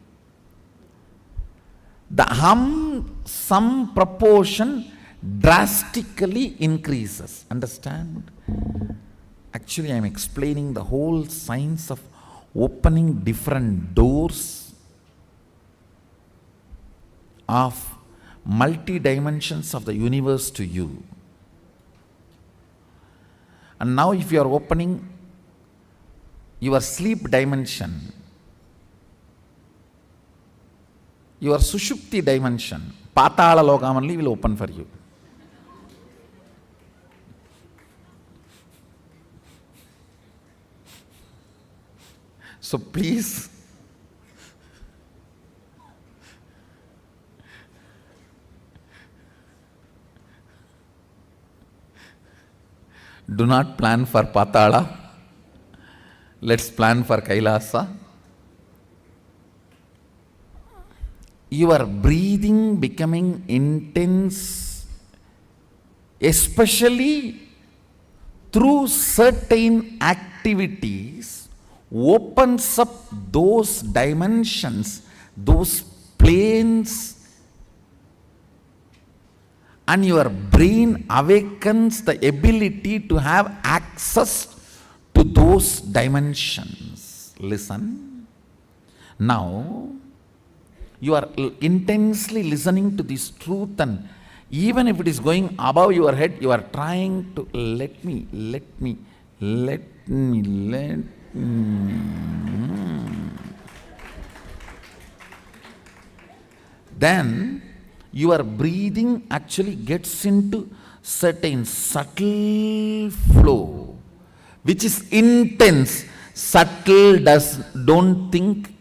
some proportion drastically increases. Understand? Actually, I am explaining the whole science of opening different doors of multi-dimensions of the universe to you. And now if you are opening your sleep dimension, your Sushupti dimension, Patala Lokam only will open for you. So please, do not plan for Patala. Let's plan for Kailasa. Your breathing becoming intense, especially through certain activities, opens up those dimensions, those planes, and your brain awakens the ability to have access to those dimensions. Listen. Now, you are intensely listening to this truth, and even if it is going above your head, you are trying to let me. Then your breathing actually gets into certain subtle flow, which is intense. Subtle don't think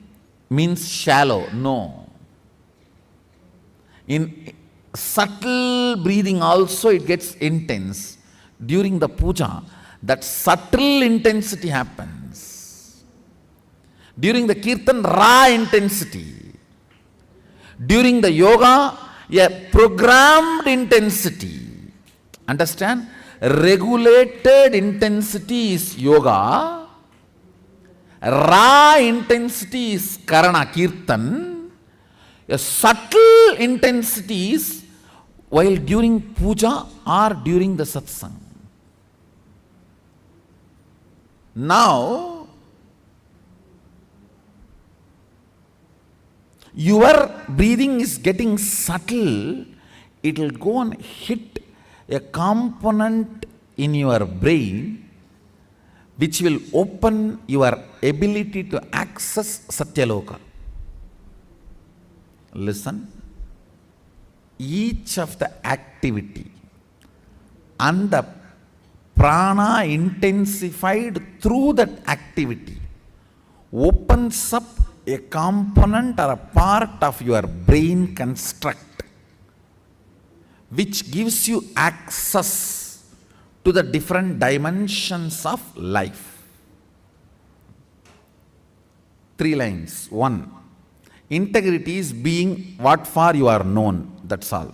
means shallow. No. In subtle breathing also it gets intense. During the puja, that subtle intensity happens. During the kirtan, raw intensity. During the yoga, a programmed intensity. Understand? Regulated intensity is yoga. Raw intensity is karana, kirtan. A subtle intensity is while during puja or during the satsang. Now, your breathing is getting subtle. It will go and hit a component in your brain which will open your ability to access Satyaloka. Listen. Each of the activity and the prana intensified through that activity opens up a component or a part of your brain construct which gives you access to the different dimensions of life. 3 lines. 1. Integrity is being what for you are known. That's all.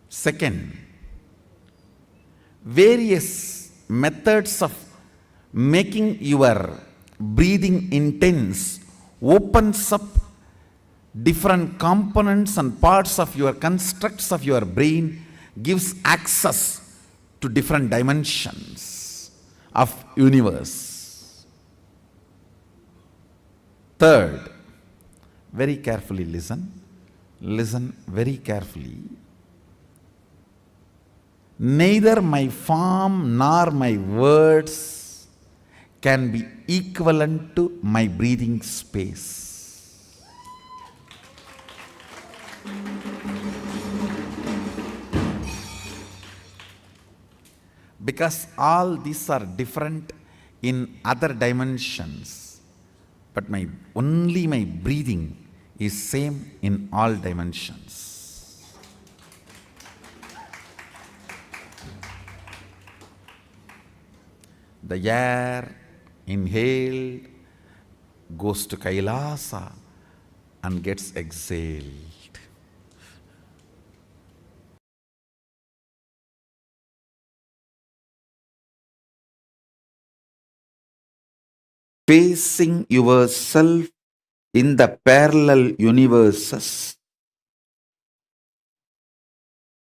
Second, various methods of making your breathing intense opens up different components and parts of your constructs of your brain, gives access to different dimensions of universe. Third, very carefully listen very carefully. Neither my form nor my words can be equivalent to my breathing space. Because all these are different in other dimensions, but only my breathing is same in all dimensions. The air inhaled goes to Kailasa and gets exhaled. Facing yourself in the parallel universes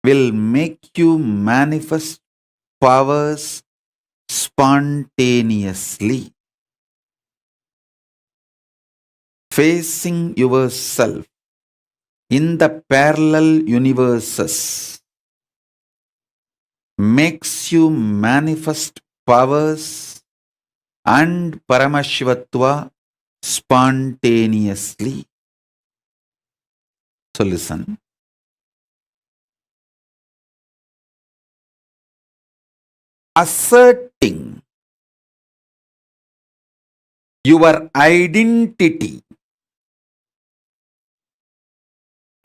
will make you manifest powers spontaneously. Facing yourself in the parallel universes makes you manifest powers and Paramashivatva spontaneously. So listen. Asserting your identity,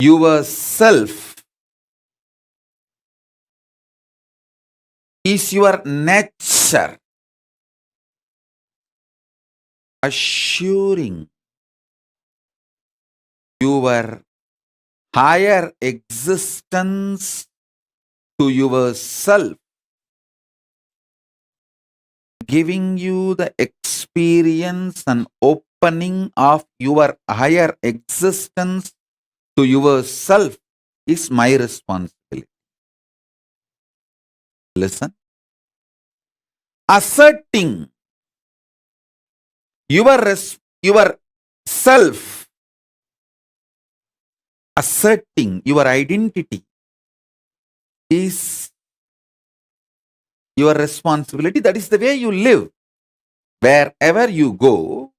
yourself, is your nature. Assuring your higher existence to yourself, giving you the experience and opening of your higher existence to yourself is my responsibility. Listen. Asserting your self, asserting your identity is your responsibility. That is the way you live. Wherever you go,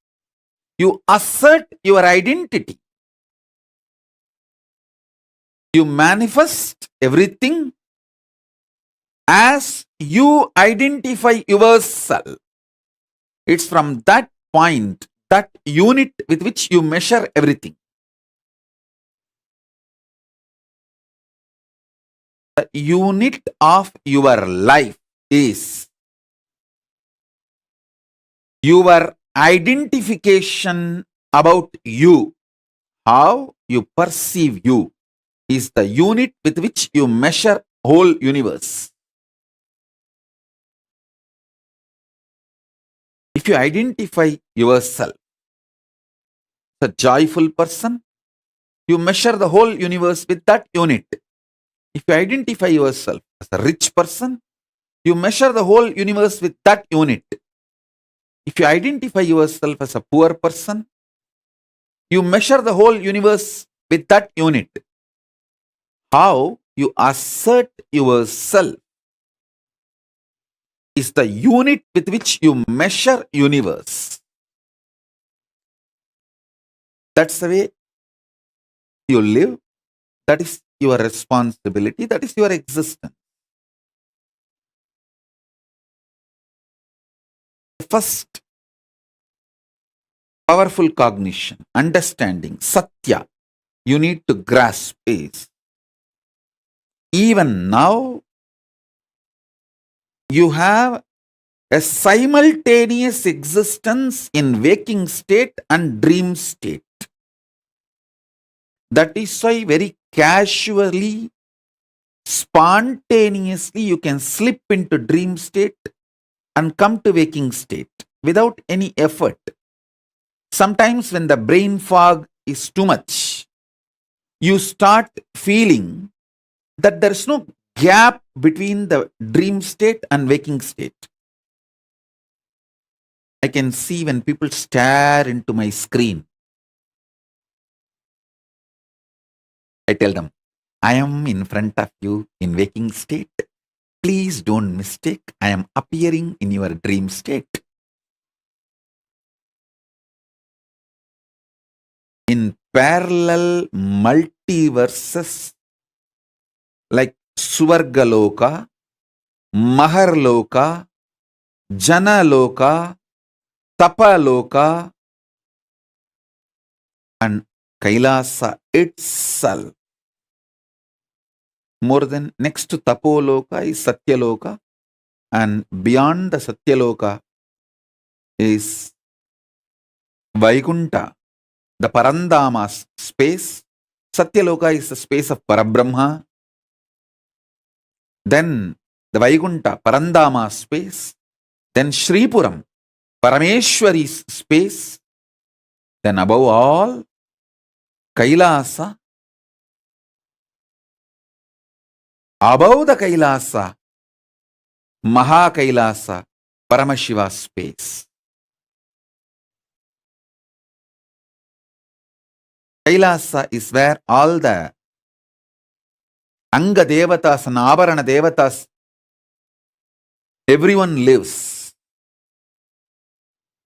you assert your identity. You manifest everything as you identify yourself. It's from that point, that unit with which you measure everything. The unit of your life is your identification about you. How you perceive you is the unit with which you measure whole universe. If you identify yourself as a joyful person, you measure the whole universe with that unit. If you identify yourself as a rich person, you measure the whole universe with that unit. If you identify yourself as a poor person, you measure the whole universe with that unit. How you assert yourself is the unit with which you measure universe. That's the way you live. That is your responsibility. That is your existence. The first powerful cognition, understanding, satya, you need to grasp is, even now, you have a simultaneous existence in waking state and dream state. That is why very casually, spontaneously, you can slip into dream state and come to waking state without any effort. Sometimes when the brain fog is too much, you start feeling that there is no gap between the dream state and waking state. I can see when people stare into my screen, I tell them, I am in front of you in waking state Please don't mistake, I am appearing in your dream state. In parallel multiverses like Swargaloka, Maharloka, Janaloka, Tapaloka, and Kailasa itself. More than next to Tapoloka is Satyaloka, and beyond the Satyaloka is Vaikunta, the Parandama's space. Satyaloka is the space of Parabrahma. Then the Vaikunta, Parandama space. Then Shripuram, Parameshwari's space. Then above all, Kailasa. Above the Kailasa, Maha Kailasa, Paramashiva space. Kailasa is where all the Anga Devatas and Avarana Devatas, everyone lives.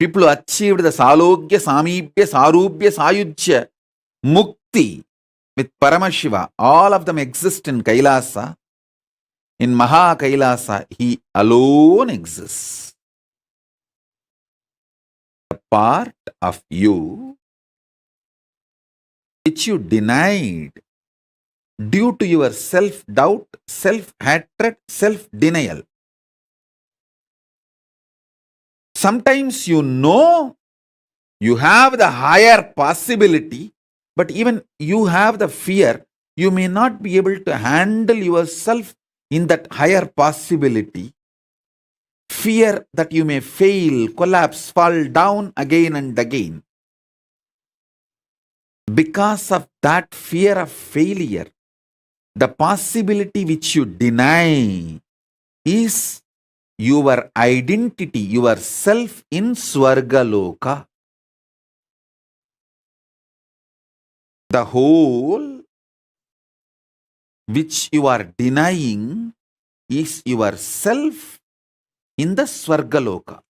People who achieved the Salogya, Samibhya, Sarubhya, Sayujya, Mukti with Paramashiva, all of them exist in Kailasa. In Maha Kailasa, he alone exists. The part of you which you denied due to your self-doubt, self-hatred, self-denial. Sometimes you know you have the higher possibility, but even you have the fear, you may not be able to handle yourself in that higher possibility. Fear that you may fail, collapse, fall down again and again. Because of that fear of failure, the possibility which you deny is your identity, your self in Swargaloka. The whole which you are denying is yourself in the Swargaloka.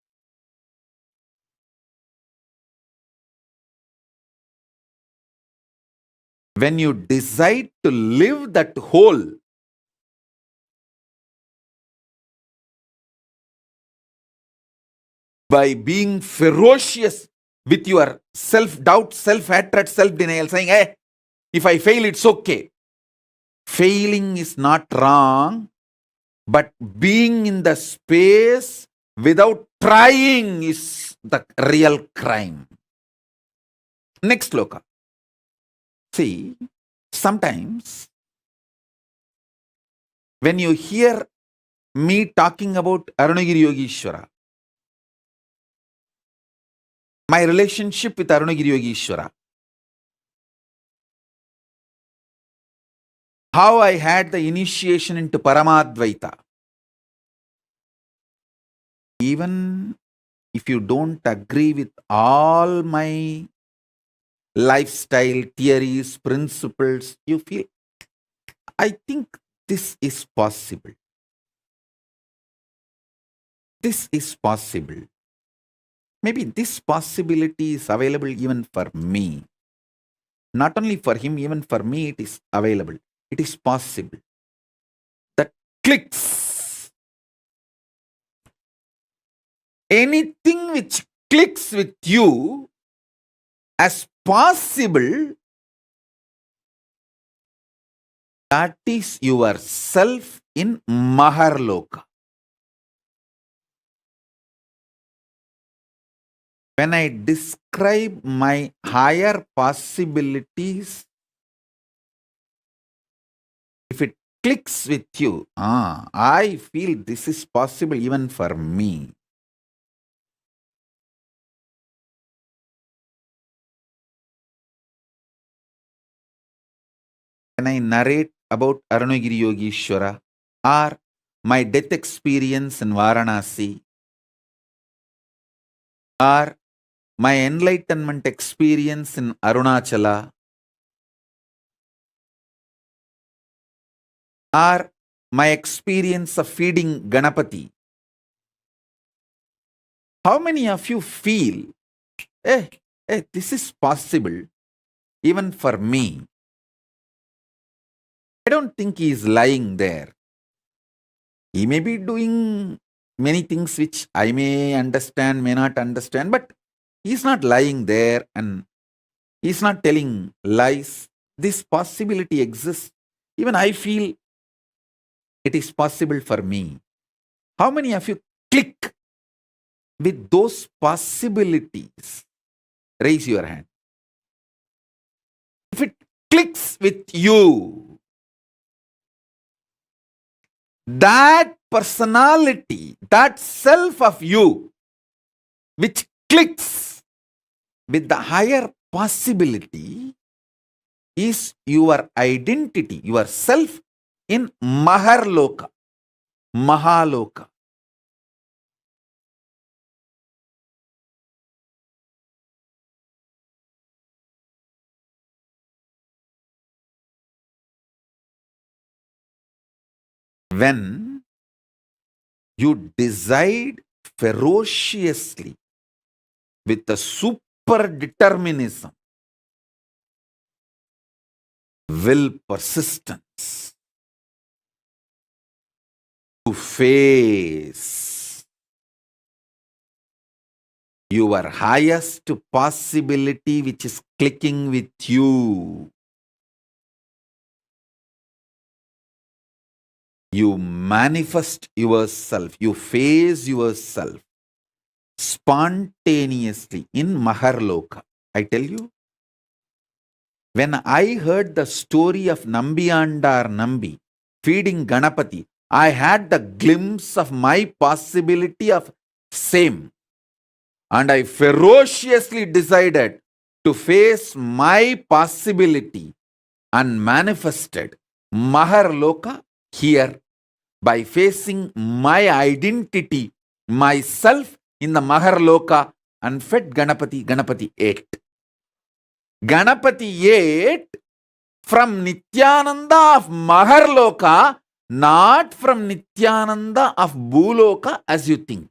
When you decide to live that whole, by being ferocious with your self-doubt, self-hatred, self-denial, saying, hey, if I fail, it's okay. Failing is not wrong, but being in the space without trying is the real crime. Next sloka. See, sometimes when you hear me talking about Arunagiri Yogeshwara, my relationship with Arunagiri Yogeshwara, how I had the initiation into Paramadvaita. Even if you don't agree with all my lifestyle, theories, principles, you feel, I think this is possible. This is possible. Maybe this possibility is available even for me. Not only for him, even for me it is available. It is possible. That clicks. Anything which clicks with you as possible, that is yourself in Maharloka. When I describe my higher possibilities, if it clicks with you, I feel this is possible even for me. When I narrate about Arunagiri Yogeshwara or my death experience in Varanasi or my enlightenment experience in Arunachala or my experience of feeding Ganapati, how many of you feel, this is possible even for me? I don't think he is lying there. He may be doing many things which I may understand, may not understand, but he's not lying there and he's not telling lies. This possibility exists. Even I feel it is possible for me. How many of you click with those possibilities? Raise your hand. If it clicks with you, that personality, that self of you, which clicks with the higher possibility, is your identity, your self in Maharloka, Mahaloka. When you decide ferociously with a super determinism, will persistence to face your highest possibility which is clicking with you. You manifest yourself, you face yourself spontaneously in Maharloka. I tell you, when I heard the story of Nambiyandar Nambi feeding Ganapati, I had the glimpse of my possibility of same. And I ferociously decided to face my possibility and manifested Maharloka here by facing my identity, myself in the Maharloka, and fed Ganapati. Ganapati ate. Ganapati ate from Nithyananda of Maharloka, not from Nithyananda of Bhuloka as you think.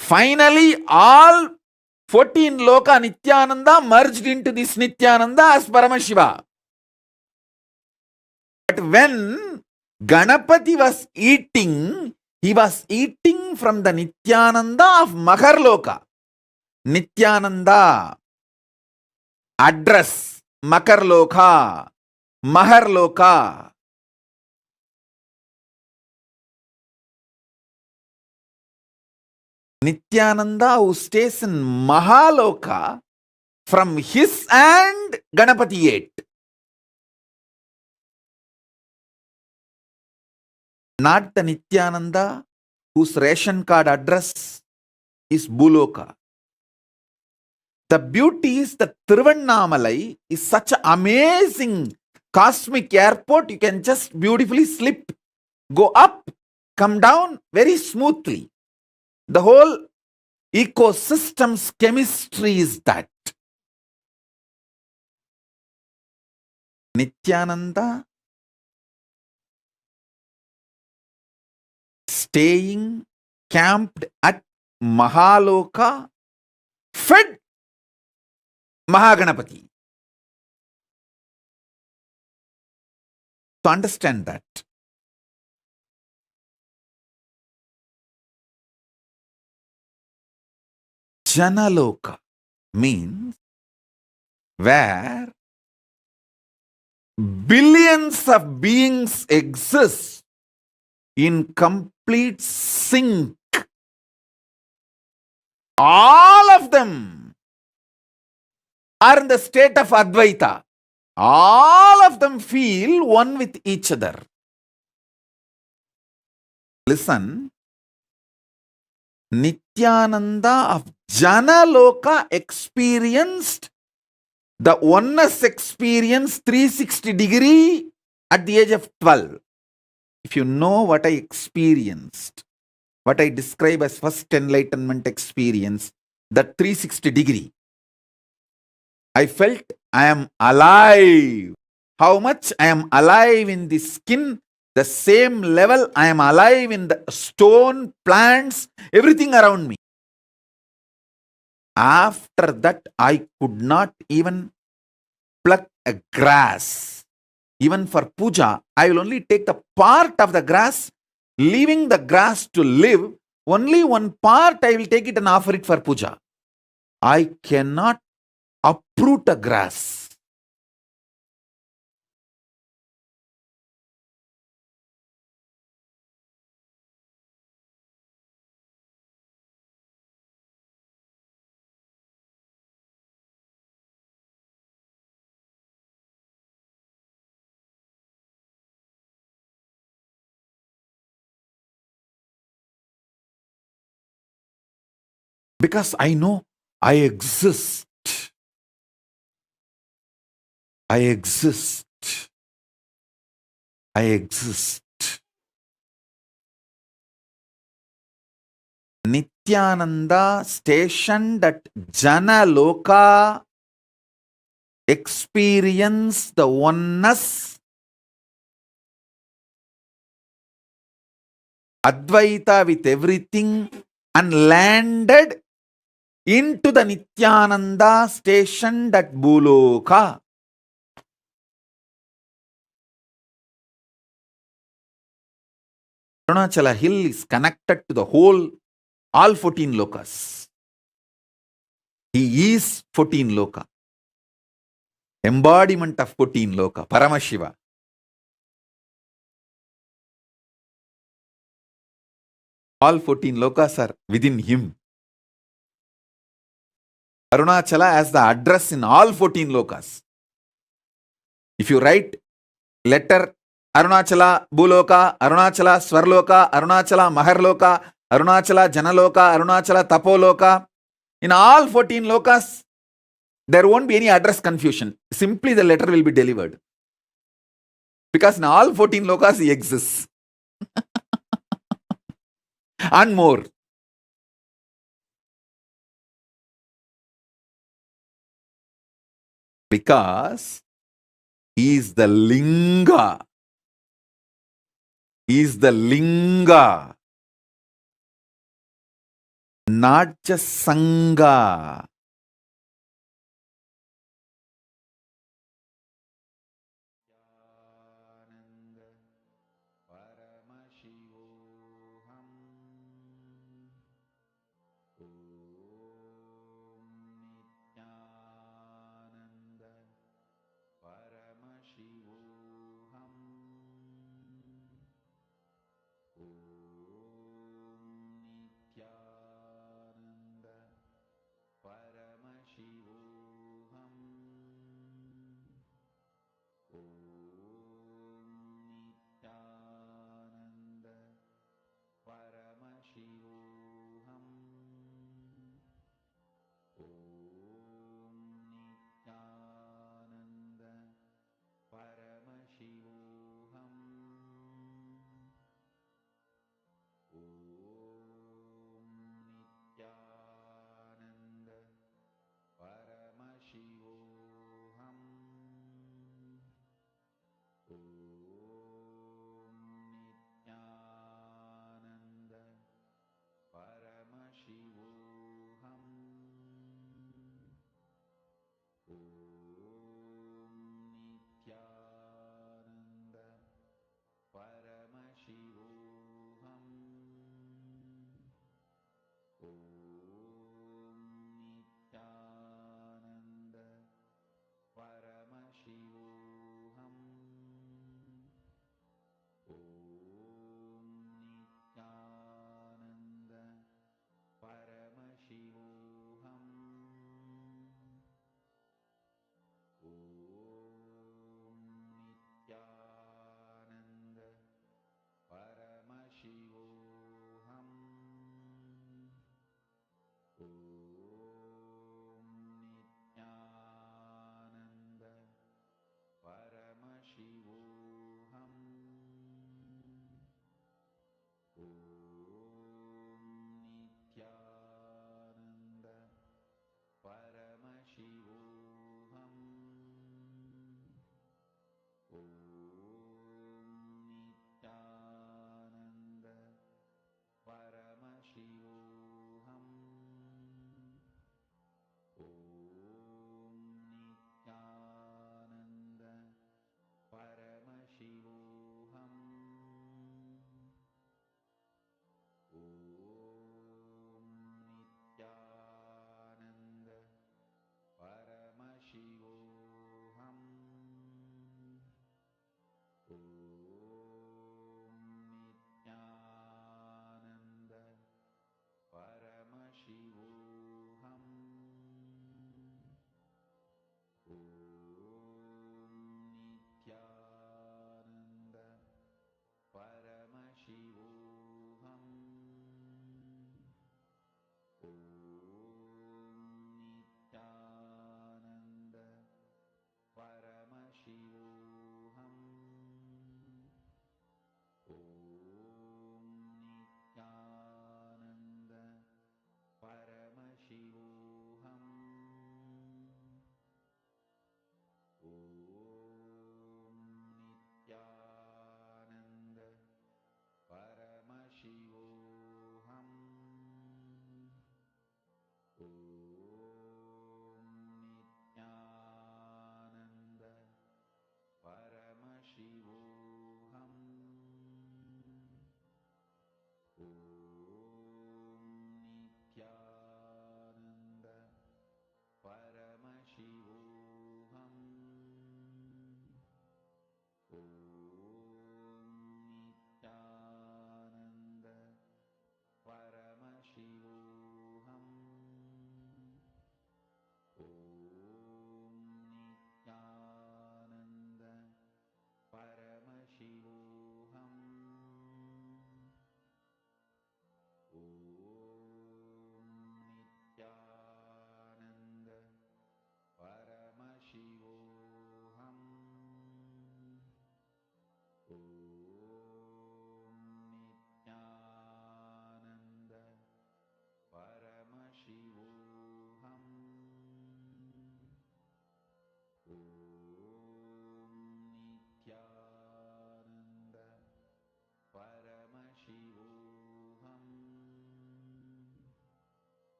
Finally, all 14 Loka Nithyananda merged into this Nithyananda as Paramashiva. But when Ganapati was eating, he was eating from the Nithyananda of Maharloka. Nithyananda, address, Makarloka, Maharloka. Nithyananda who stays in Mahaloka, from his hand Ganapati ate. Not the Nithyananda whose ration card address is Bhuloka. The beauty is that Tiruvannamalai is such an amazing cosmic airport. You can just beautifully slip, go up, come down very smoothly. The whole ecosystem's chemistry is that. Nithyananda staying camped at Mahaloka, fed Mahaganapati. To understand that, Janaloka means where billions of beings exist in complete sync. All of them are in the state of Advaita. All of them feel one with each other. Listen, Nithyananda of Janaloka experienced the oneness experience 360 degree at the age of 12. If you know what I experienced, what I describe as first enlightenment experience, that 360 degree, I felt I am alive. How much I am alive in this skin, The same level I am alive in the stone, plants, everything around me. After that, I could not even pluck a grass. Even for puja, I will only take the part of the grass, leaving the grass to live. Only one part I will take it and offer it for puja. I cannot uproot a grass. Because I know I exist. I exist. I exist. Nithyananda stationed at Jana Loka experienced the oneness, Advaita with everything, and landed into the Nithyananda stationed at Bhuloka. Arunachala hill is connected to the whole, all 14 lokas. He is 14 loka. Embodiment of 14 loka, Paramashiva. All 14 lokas are within him. Arunachala has the address in all 14 lokas. If you write letter Arunachala Bhuloka, Arunachala Swarloka, Arunachala Maharloka, Arunachala Janaloka, Arunachala Tapoloka, in all 14 lokas, there won't be any address confusion. Simply the letter will be delivered. Because in all 14 lokas he exists. And more. Because he is the linga. He is the linga. Not just sangha. Paramashivoham. Om Nithyananda. Paramashivoham. Om Nithyananda.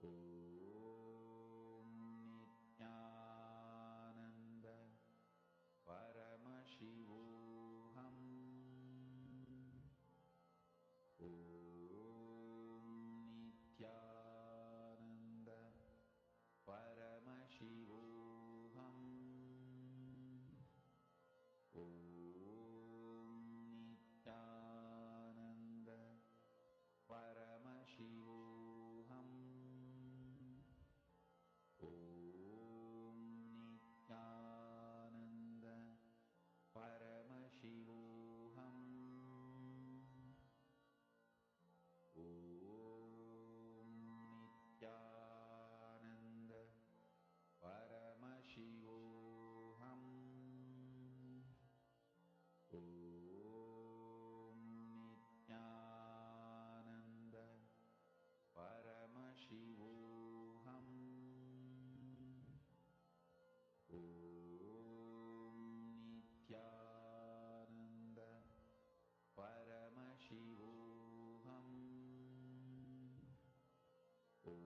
Om Nithyananda Paramashivoham. Om Nithyananda Paramashivoham. Om Nithyananda Paramashivoham. Om Nithyananda Paramashivoham. Om Nithyananda Paramashivoham. Om Nithyananda Paramashivoham. Om Nithyananda Paramashivoham. Om